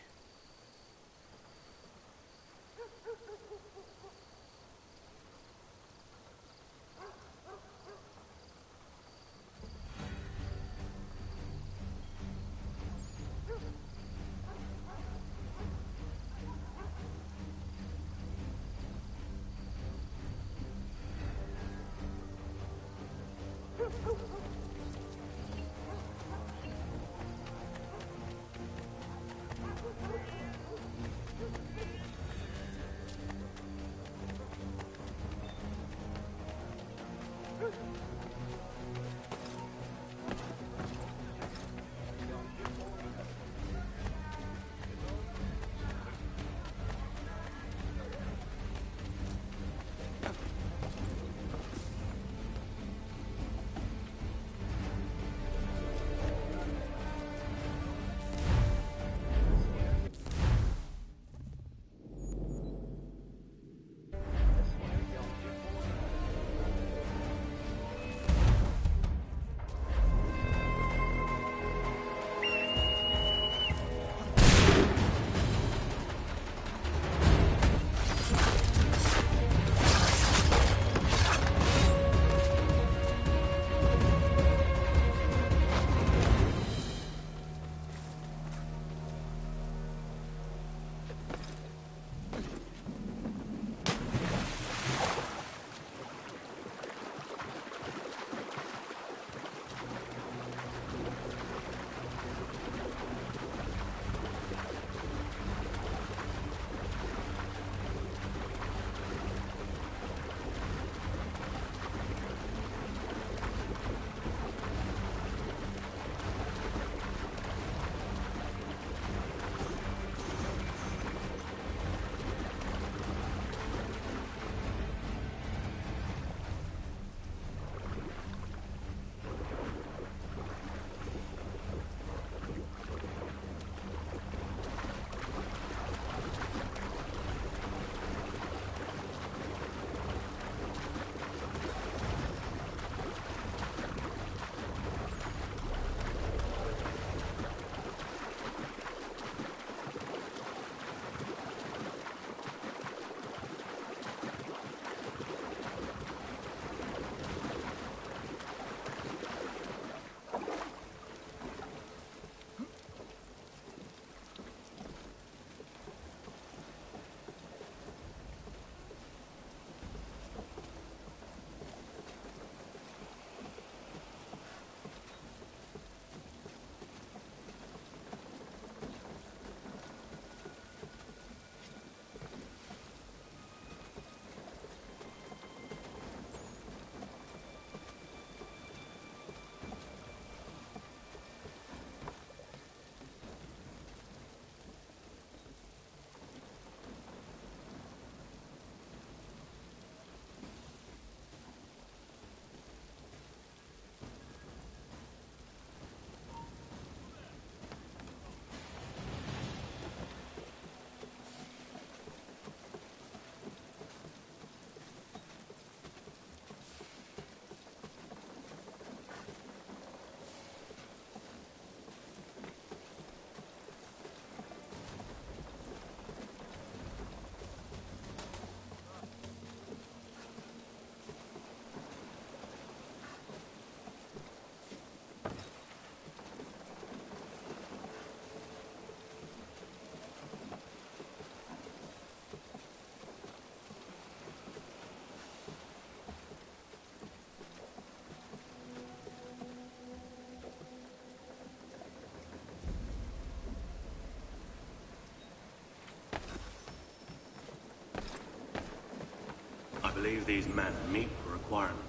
I believe these men meet the requirements.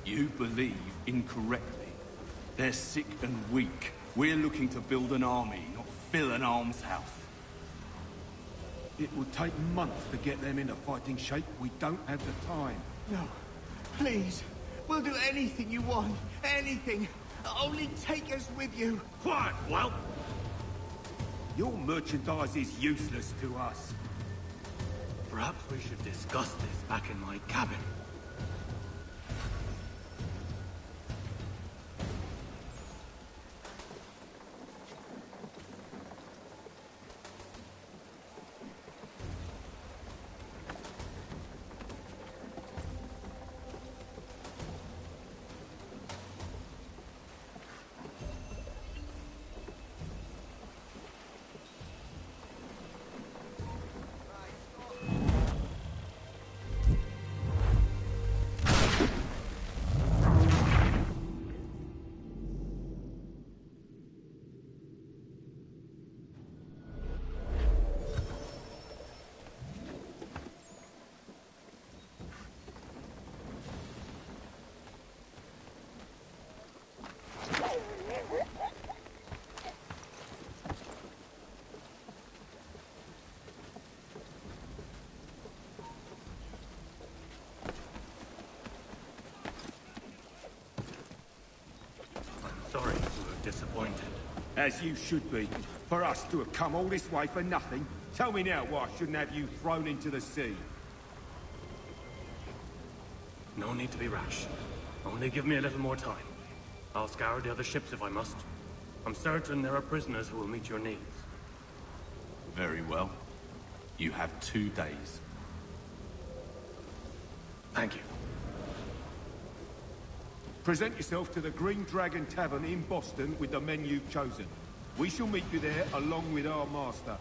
You believe incorrectly. They're sick and weak. We're looking to build an army, not fill an almshouse. It would take months to get them into fighting shape. We don't have the time. No. Please. We'll do anything you want. Anything. Only take us with you. Quiet, whelp! Your merchandise is useless to us. Perhaps we should discuss this back in my cabin. disappointed. As you should be. For us to have come all this way for nothing. Tell me now why I shouldn't have you thrown into the sea. No need to be rash. Only give me a little more time. I'll scour the other ships if I must. I'm certain there are prisoners who will meet your needs. Very well. You have 2 days. Thank you. Present yourself to the Green Dragon Tavern in Boston with the men you've chosen. We shall meet you there along with our master.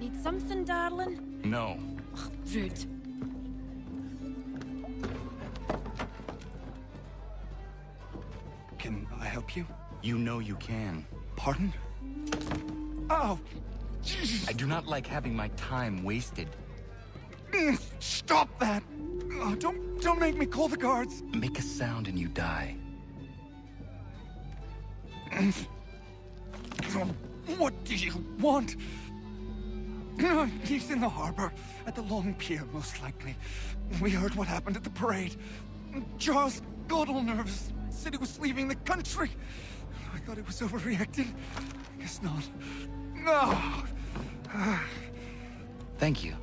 Need something, darling? No. Ugh, rude. Can I help you? You know you can. Pardon? Oh! Jesus. I do not like having my time wasted. Stop that! Oh, don't make me call the guards! Make a sound and you die. What do you want? He's in the harbor, at the Long Pier, most likely. We heard what happened at the parade. Charles got all nervous, said he was leaving the country. I thought he was overreacting. I guess not. No! Thank you.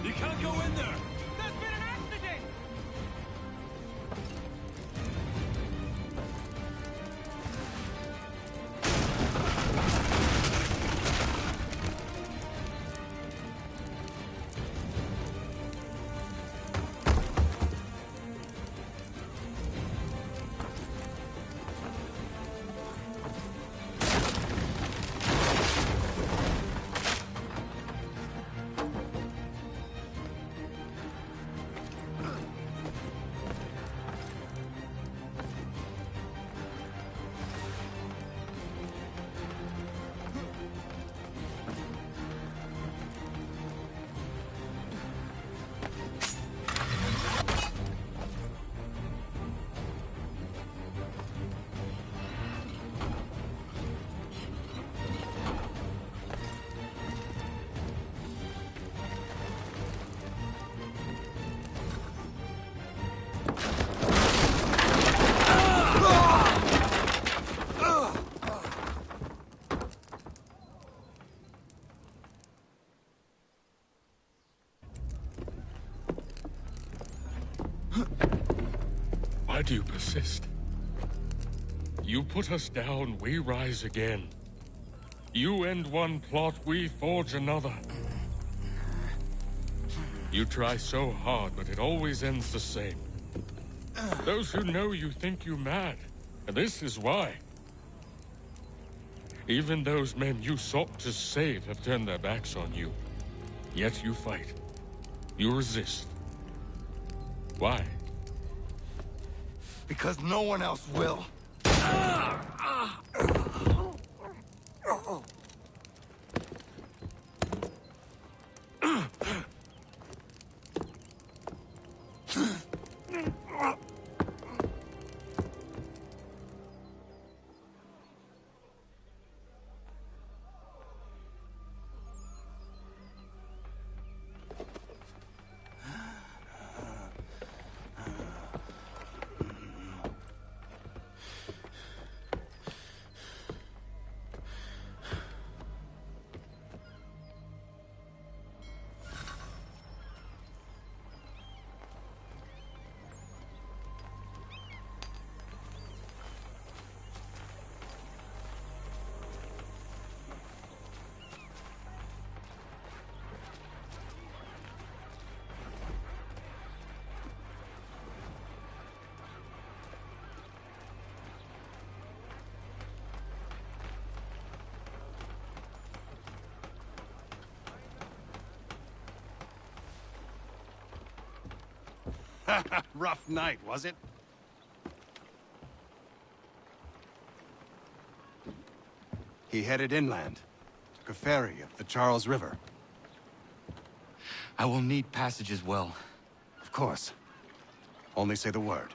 You can't go in there! There's been an accident! Why do you persist? You put us down, we rise again. You end one plot, we forge another. You try so hard, but it always ends the same. Those who know you think you mad, and this is why. Even those men you sought to save have turned their backs on you. Yet you fight. You resist. Why? Because no one else will. Rough night, was it? He headed inland. Took a ferry up the Charles River. I will need passage as well. Of course. Only say the word.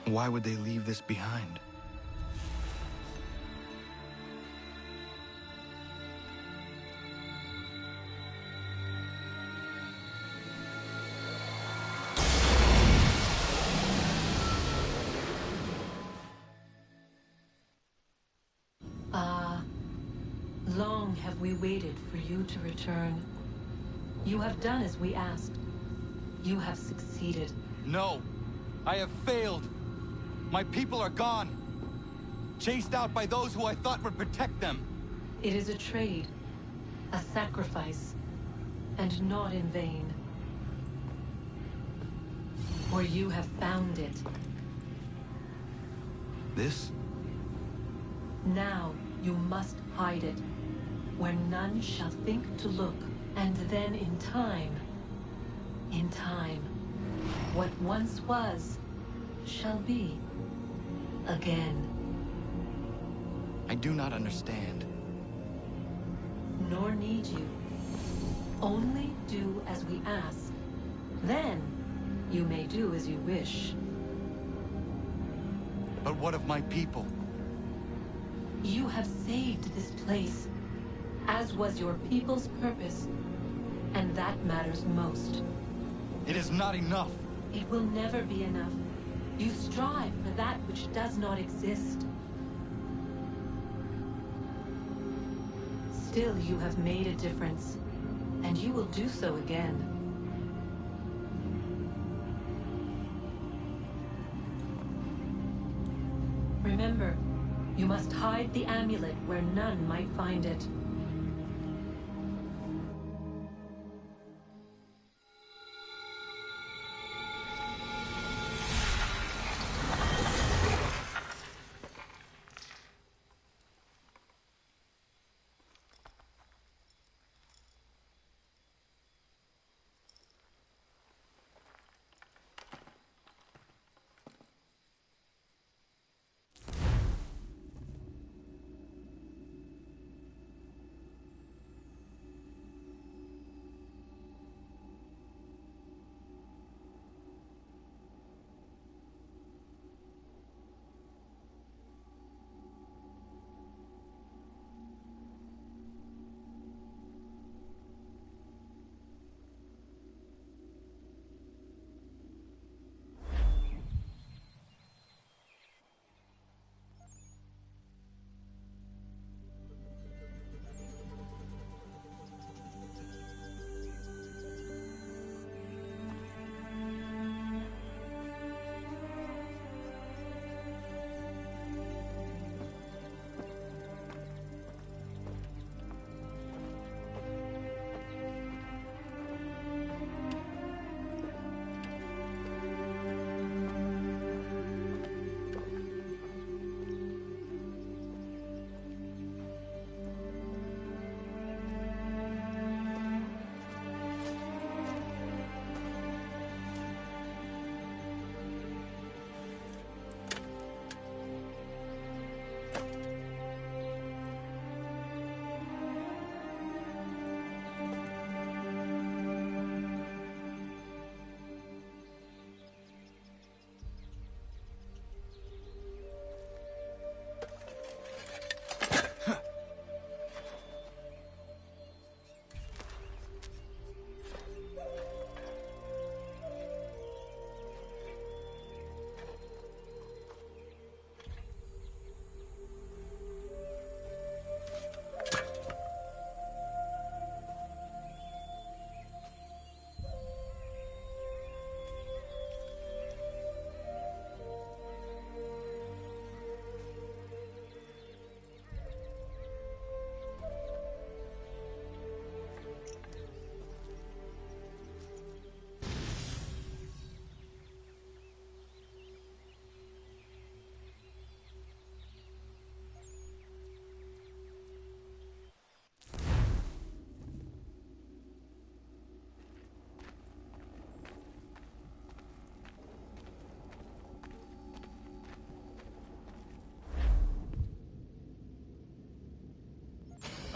Why would they leave this behind? Long have we waited for you to return. You have done as we asked. You have succeeded. No! I have failed! My people are gone! Chased out by those who I thought would protect them! It is a trade, a sacrifice, and not in vain. For you have found it. This? Now you must hide it, where none shall think to look, and then in time, what once was, shall be again. I do not understand. Nor need you. Only do as we ask. Then, you may do as you wish. But what of my people? You have saved this place, as was your people's purpose, and that matters most. It is not enough. It will never be enough. You strive for that which does not exist. Still, you have made a difference, and you will do so again. Remember, you must hide the amulet where none might find it.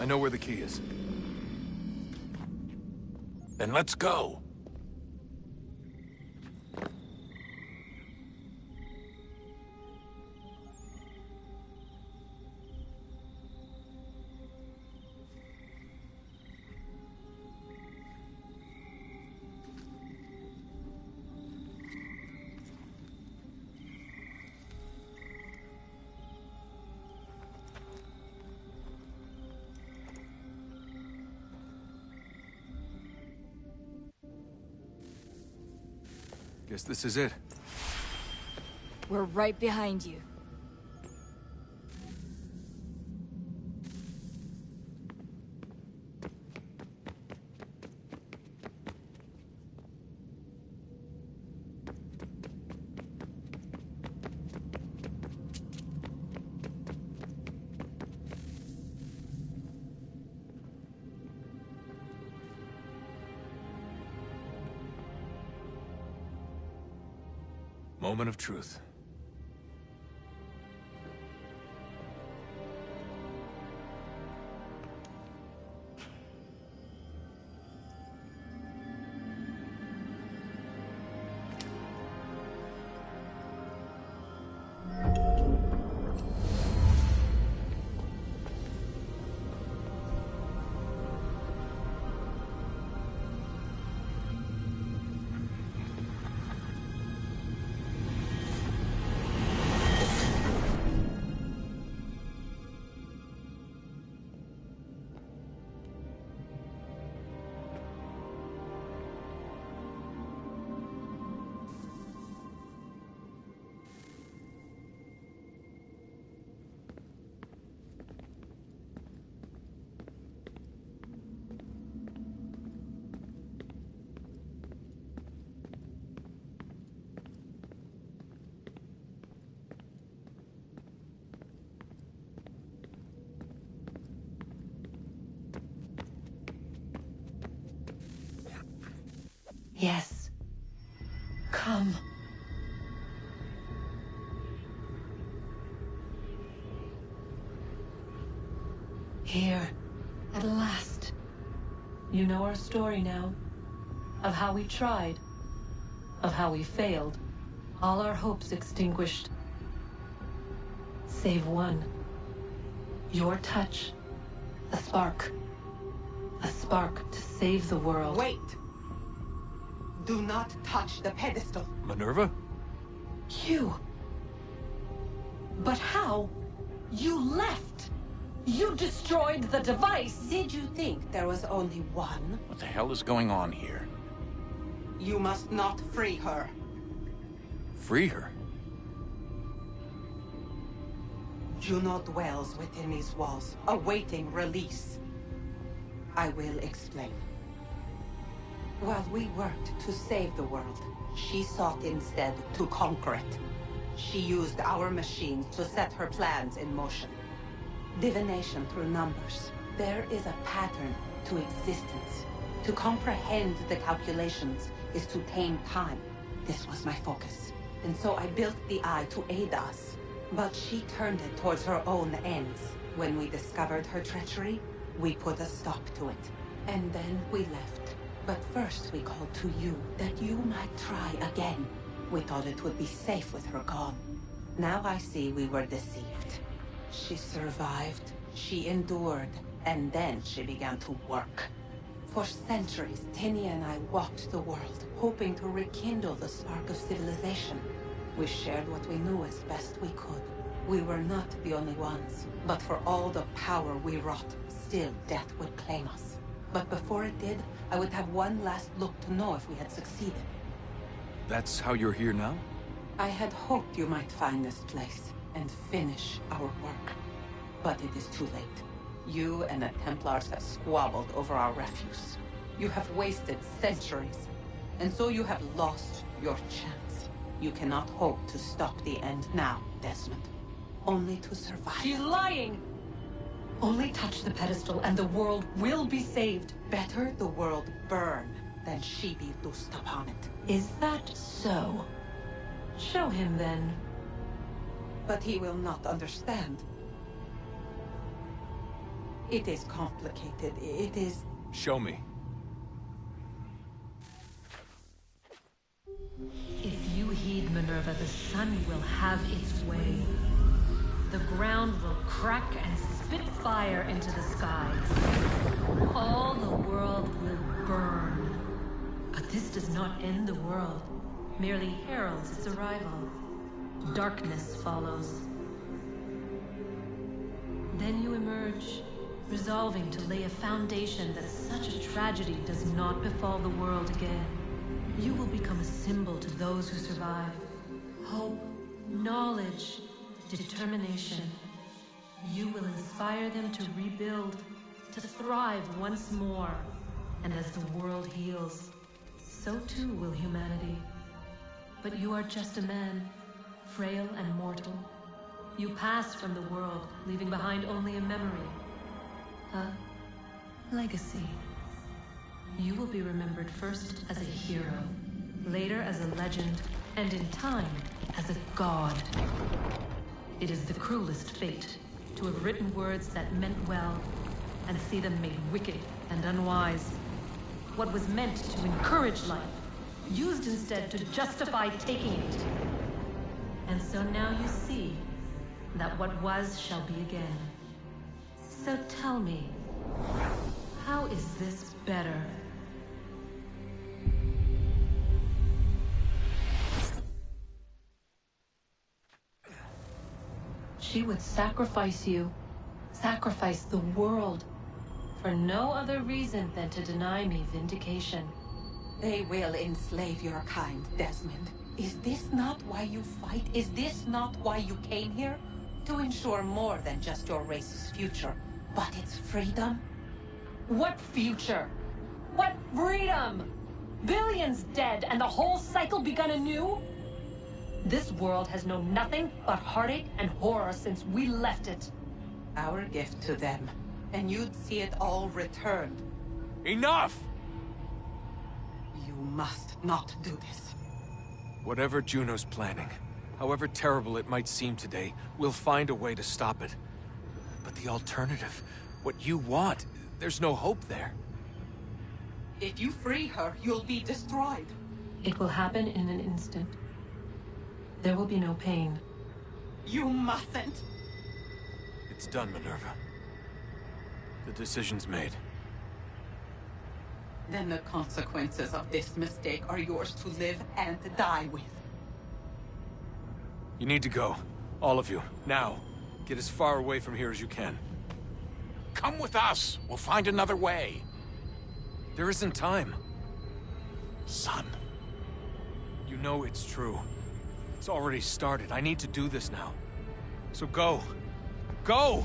I know where the key is. Then let's go. Guess this is it. We're right behind you. Moment of truth. Yes. Come. Here, at last. You know our story now. Of how we tried. Of how we failed. All our hopes extinguished. Save one. Your touch. A spark. A spark to save the world. Wait! Do not touch the pedestal. Minerva? You. But how? You left. You destroyed the device. Did you think there was only one? What the hell is going on here? You must not free her. Free her? Juno dwells within these walls, awaiting release. I will explain. While we worked to save the world, she sought instead to conquer it. She used our machines to set her plans in motion. Divination through numbers. There is a pattern to existence. To comprehend the calculations is to tame time. This was my focus. And so I built the Eye to aid us. But she turned it towards her own ends. When we discovered her treachery, we put a stop to it. And then we left. But first we called to you, that you might try again. We thought it would be safe with her gone. Now I see we were deceived. She survived, she endured, and then she began to work. For centuries, Tinia and I walked the world, hoping to rekindle the spark of civilization. We shared what we knew as best we could. We were not the only ones, but for all the power we wrought, still death would claim us. But before it did, I would have one last look to know if we had succeeded. That's how you're here now? I had hoped you might find this place and finish our work. But it is too late. You and the Templars have squabbled over our refuse. You have wasted centuries, and so you have lost your chance. You cannot hope to stop the end now, Desmond. Only to survive. She's lying! Only touch the pedestal and the world will be saved. Better the world burn than she be loosed upon it. Is that so? Show him then. But he will not understand. It is complicated. It is... Show me. If you heed Minerva, the sun will have its way. The ground will crack and spit fire into the skies. All the world will burn. But this does not end the world, merely heralds its arrival. Darkness follows. Then you emerge, resolving to lay a foundation that such a tragedy does not befall the world again. You will become a symbol to those who survive. Hope, knowledge, determination. You will inspire them to rebuild, to thrive once more. And as the world heals, so too will humanity. But you are just a man, frail and mortal. You pass from the world, leaving behind only a memory. A legacy. You will be remembered first as a hero, later as a legend, and in time, as a god. It is the cruelest fate, to have written words that meant well, and see them made wicked and unwise. What was meant to encourage life, used instead to justify taking it. And so now you see that what was shall be again. So tell me, how is this better? She would sacrifice you, sacrifice the world, for no other reason than to deny me vindication. They will enslave your kind, Desmond. Is this not why you fight? Is this not why you came here? To ensure more than just your race's future, but its freedom? What future? What freedom? Billions dead and the whole cycle begun anew? This world has known nothing but heartache and horror since we left it. Our gift to them, and you'd see it all returned. Enough! You must not do this. Whatever Juno's planning, however terrible it might seem today, we'll find a way to stop it. But the alternative, what you want, there's no hope there. If you free her, you'll be destroyed. It will happen in an instant. There will be no pain. You mustn't. It's done, Minerva. The decision's made. Then the consequences of this mistake are yours to live and die with. You need to go. All of you. Now. Get as far away from here as you can. Come with us. We'll find another way. There isn't time. Son. You know it's true. It's already started. I need to do this now. So go. Go!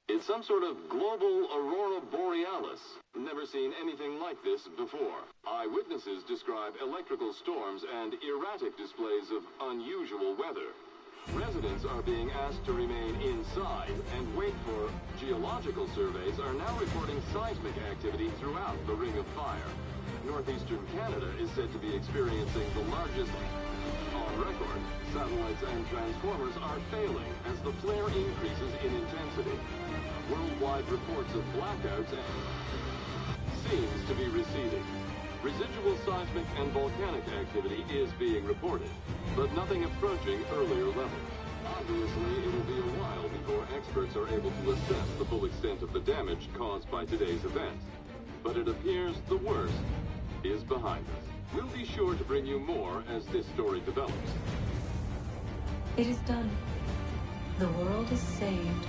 It's some sort of global aurora borealis. Never seen anything like this before. Eyewitnesses describe electrical storms and erratic displays of unusual weather. Residents are being asked to remain inside and wait for geological surveys are now reporting seismic activity throughout the Ring of Fire. Northeastern Canada is said to be experiencing the largest on record. Satellites and transformers are failing as the flare increases in intensity. Worldwide reports of blackouts seems to be receding. Residual seismic and volcanic activity is being reported, but nothing approaching earlier levels. Obviously, it will be a while before experts are able to assess the full extent of the damage caused by today's event. But it appears the worst is behind us. We'll be sure to bring you more as this story develops. It is done. The world is saved.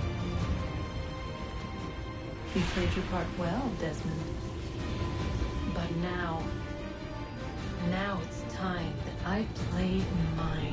You played your part well, Desmond. But now, Now it's time that I played mine.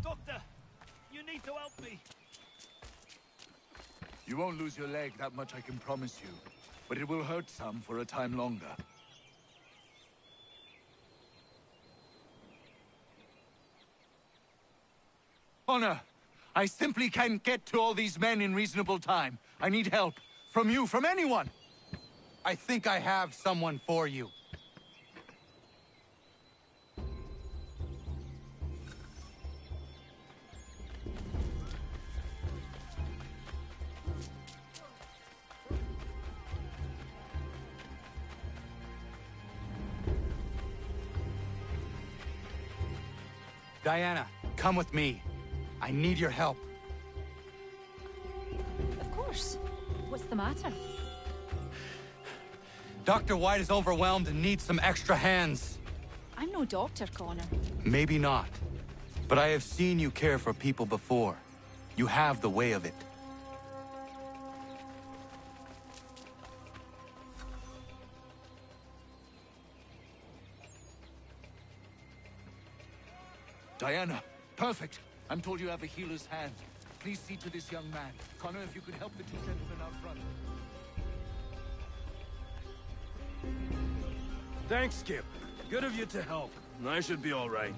Doctor, you need to help me. You won't lose your leg, that much I can promise you. But it will hurt some for a time longer. Honor, I simply can't get to all these men in reasonable time. I need help. From you, from anyone! I think I have someone for you. Diana, come with me. I need your help. Of course. What's the matter? Dr. White is overwhelmed and needs some extra hands. I'm no doctor, Connor. Maybe not. But I have seen you care for people before. You have the way of it. Diana, perfect. I'm told you have a healer's hand. Please see to this young man. Connor, if you could help the two gentlemen out front. Thanks, Skip. Good of you to help. I should be all right.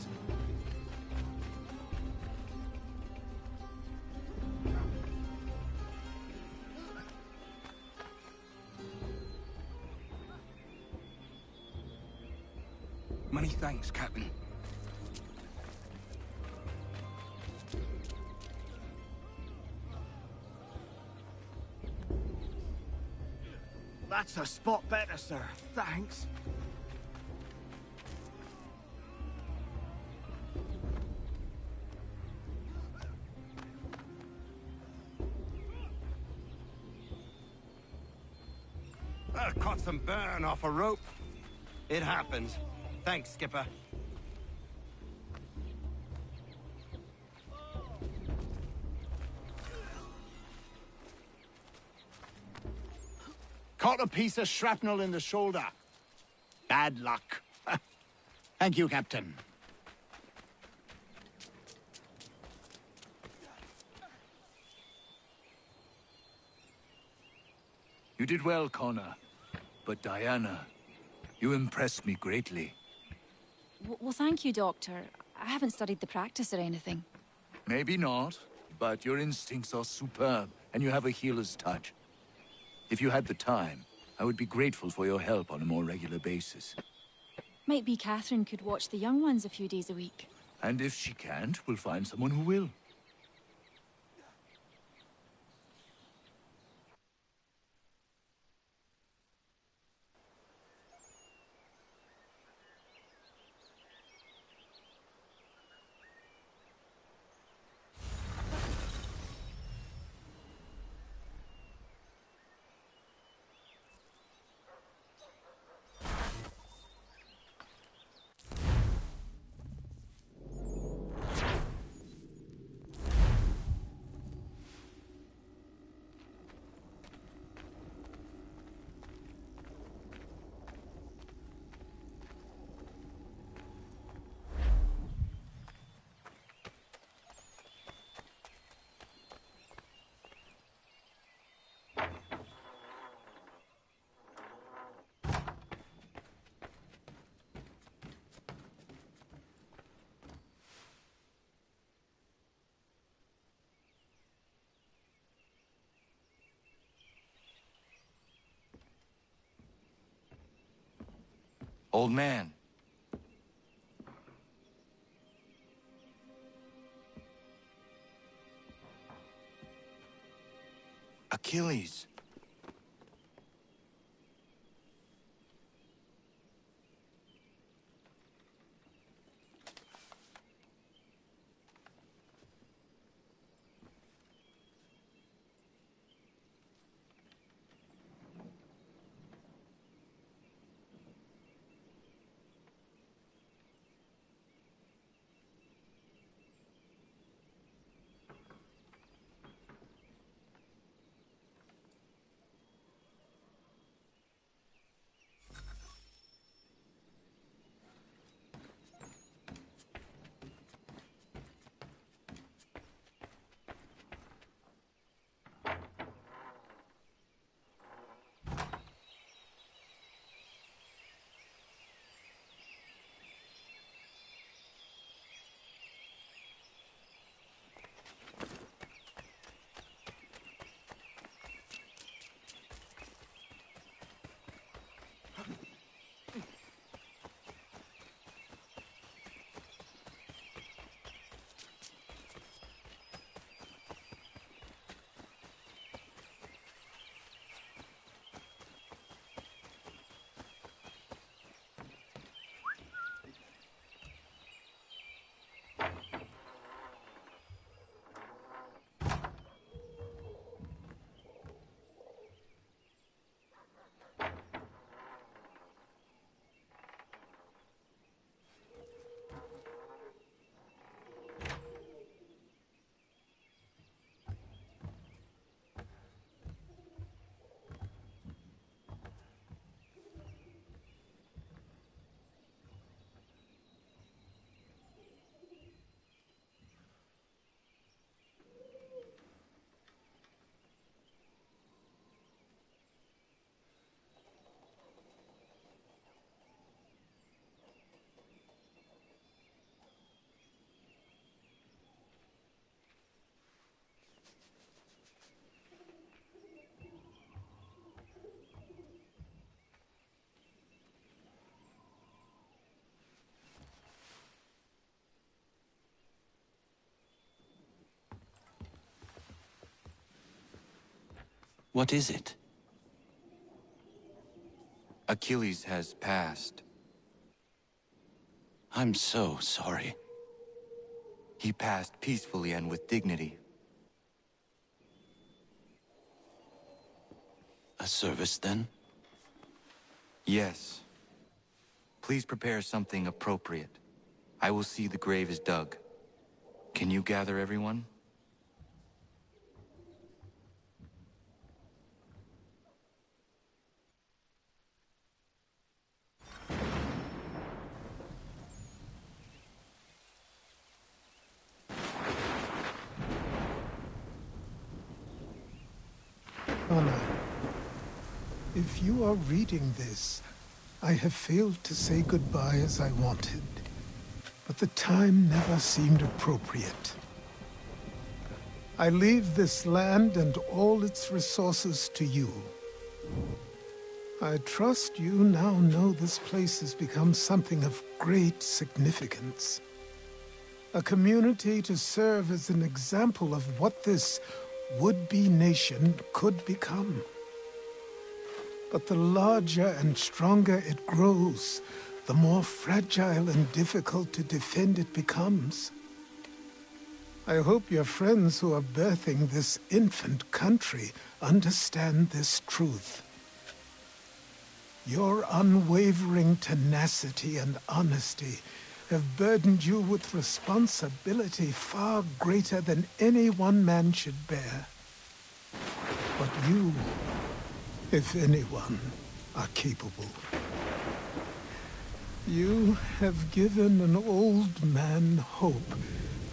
Many thanks, Captain. That's a spot better, sir. Thanks. Caught some burn off a rope. It happens. Thanks, Skipper. Caught a piece of shrapnel in the shoulder. Bad luck. Thank you, Captain. You did well, Connor. But Diana, you impressed me greatly. Well, thank you, Doctor. I haven't studied the practice or anything. Maybe not, but your instincts are superb, and you have a healer's touch. If you had the time, I would be grateful for your help on a more regular basis. Might be Catherine could watch the young ones a few days a week. And if she can't, we'll find someone who will. Old man. Achilles. What is it? Achilles has passed. I'm so sorry. He passed peacefully and with dignity. A service, then? Yes. Please prepare something appropriate. I will see the grave is dug. Can you gather everyone? Anna, if you are reading this, I have failed to say goodbye as I wanted, but the time never seemed appropriate. I leave this land and all its resources to you. I trust you now know this place has become something of great significance. A community to serve as an example of what this would-be nation could become. But the larger and stronger it grows, the more fragile and difficult to defend it becomes. I hope your friends who are birthing this infant country understand this truth. Your unwavering tenacity and honesty have burdened you with responsibility far greater than any one man should bear. But you, if anyone, are capable. You have given an old man hope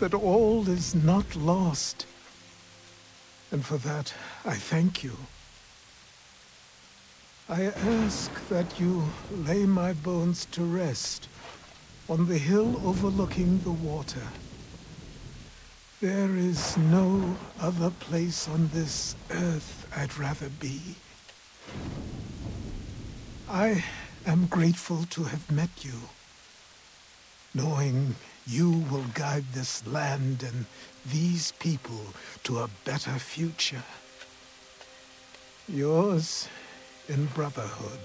that all is not lost. And for that, I thank you. I ask that you lay my bones to rest on the hill overlooking the water. There is no other place on this earth I'd rather be. I am grateful to have met you, knowing you will guide this land and these people to a better future. Yours in brotherhood.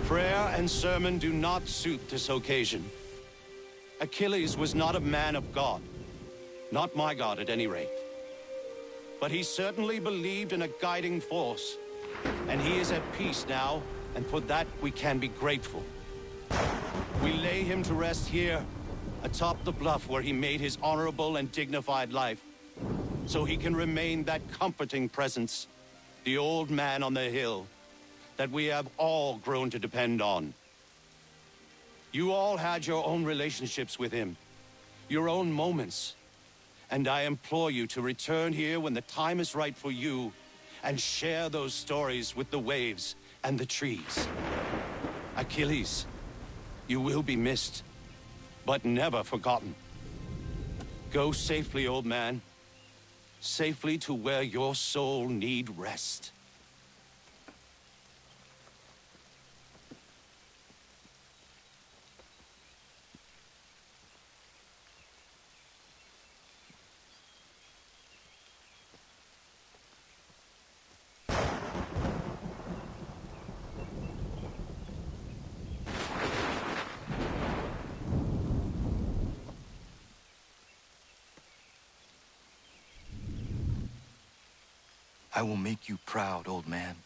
Prayer and sermon do not suit this occasion. Achilles was not a man of God. Not my God, at any rate. But he certainly believed in a guiding force. And he is at peace now, and for that we can be grateful. We lay him to rest here, atop the bluff where he made his honorable and dignified life, so he can remain that comforting presence, the old man on the hill, that we have all grown to depend on. You all had your own relationships with him, your own moments, and I implore you to return here when the time is right for you and share those stories with the waves and the trees. Achilles, you will be missed, but never forgotten. Go safely, old man. Safely to where your soul need rest. I will make you proud, old man.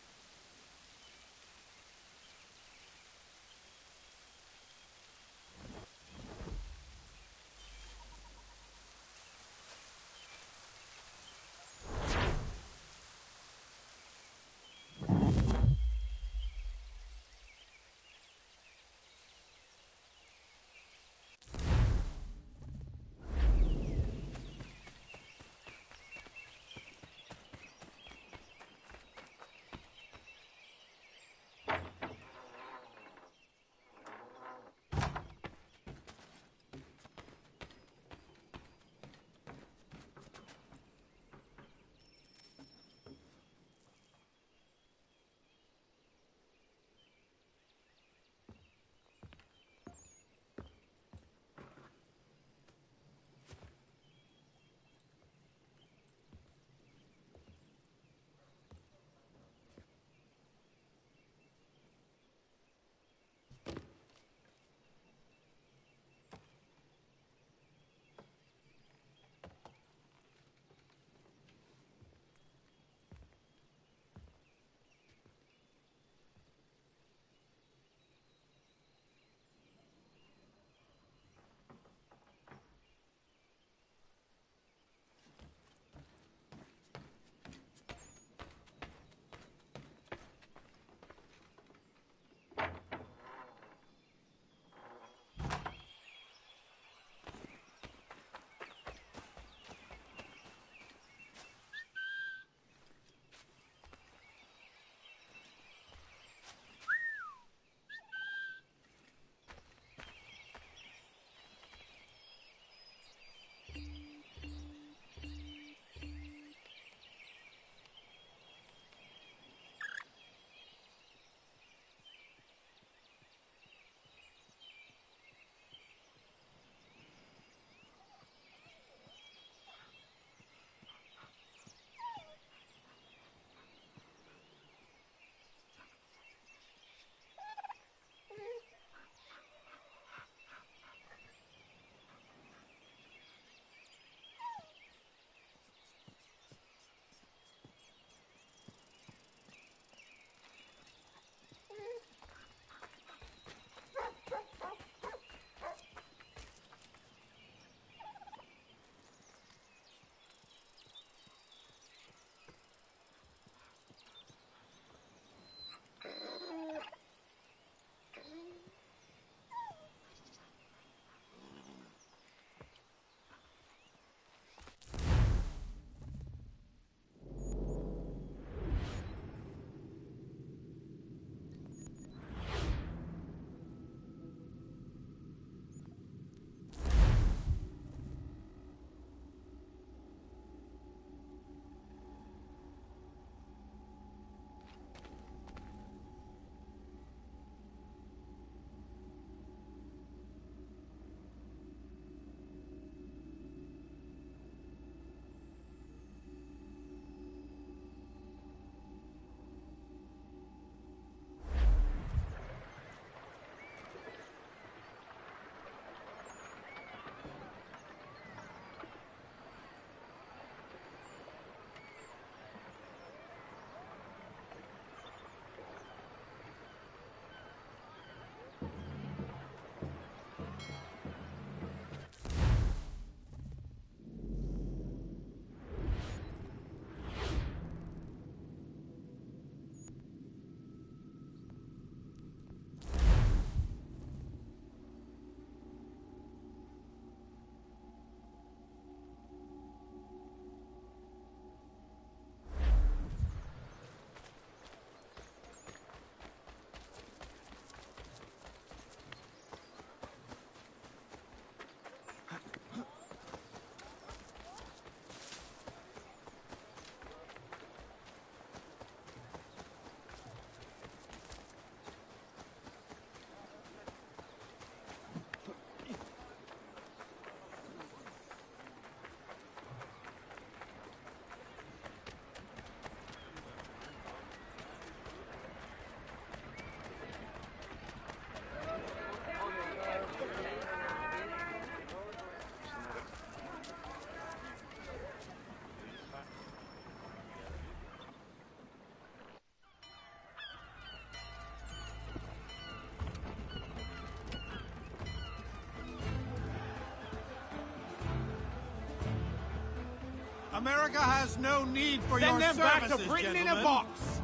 America has no need for Send your them back services, to Britain in a gentlemen. box!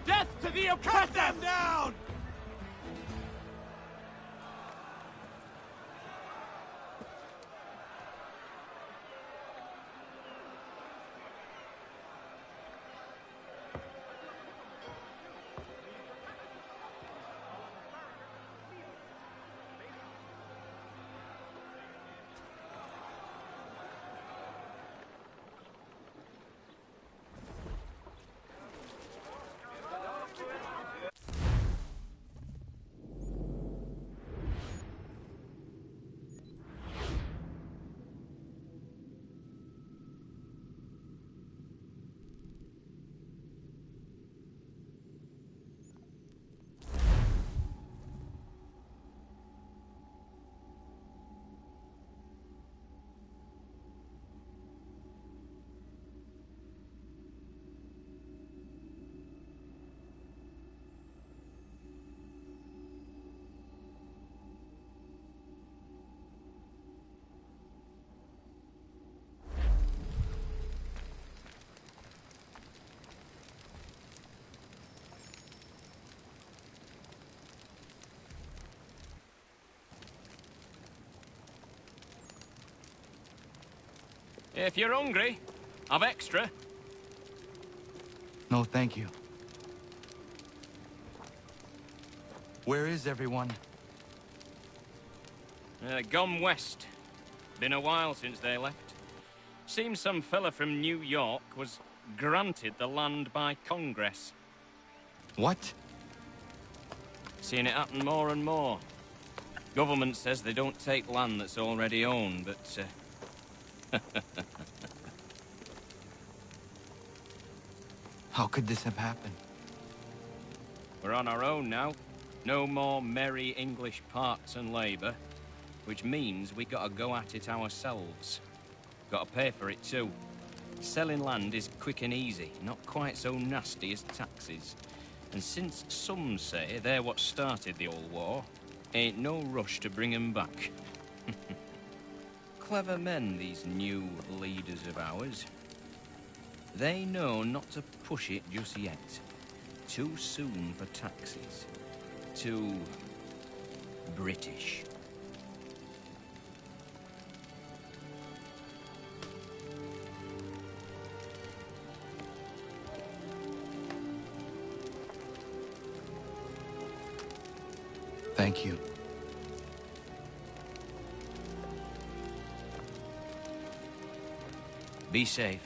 Death to the oppressor! Cut them down! If you're hungry, I've extra. No, thank you. Where is everyone? Gone west. Been a while since they left. Seems some fella from New York was granted the land by Congress. What? Seeing it happen more and more. Government says they don't take land that's already owned, but How could this have happened? we're on our own now. No more merry English parts and labour, which means we gotta go at it ourselves. Gotta pay for it too. Selling land is quick and easy, not quite so nasty as taxes. And since some say they're what started the old war, ain't no rush to bring 'em back. Clever men, these new leaders of ours. They know not to push it just yet. Too soon for taxes. Too British. Thank you. Be safe.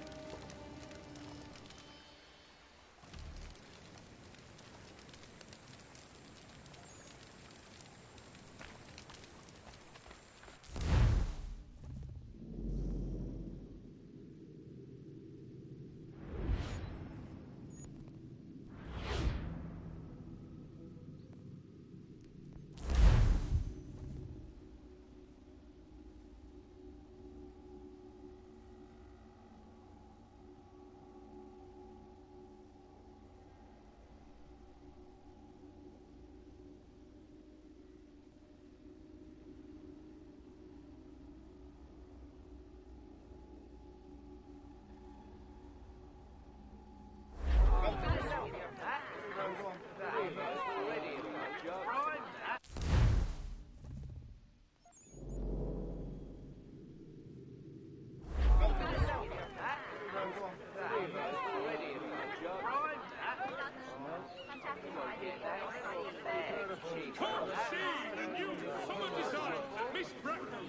Come see the new summer design, Miss Bracknell.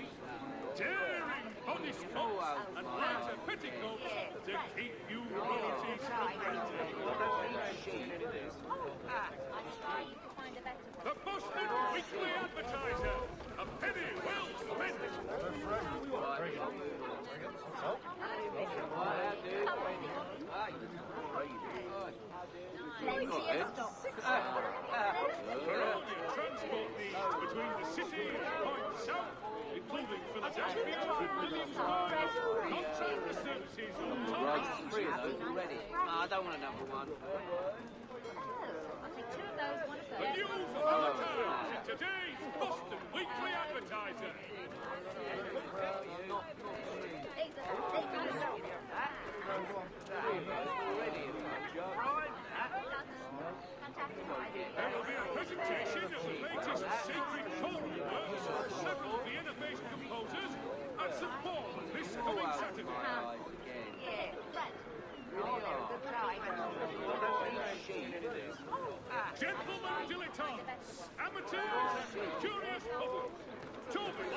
Daring bodysuits and brighter petticoats to keep you royalties from renting. The Boston Weekly Advertiser. A penny well spent. For all your transport needs between the city and Point South, including for the Three of those already. I don't want a number one. I'll take 2 of those, 1 of those. The news of our times in today's Boston Weekly Advertiser. There will be a presentation of the latest sacred choral works of several Vienna-based composers at St. Paul's this coming Saturday. Yeah, right. Gentlemen dilettantes, amateurs and curious public, Toby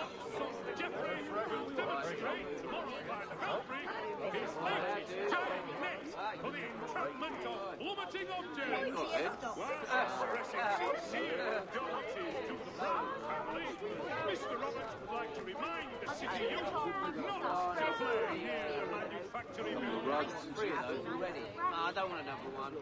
Jeffrey will demonstrate tomorrow by the Belfry his latest giant net for the entrapment of plummeting objects, while expressing sincere condolences to the Brown family. Mr. Roberts would like to remind the city youth not to play near the manufacturing building. Three of those already. I don't want a number one.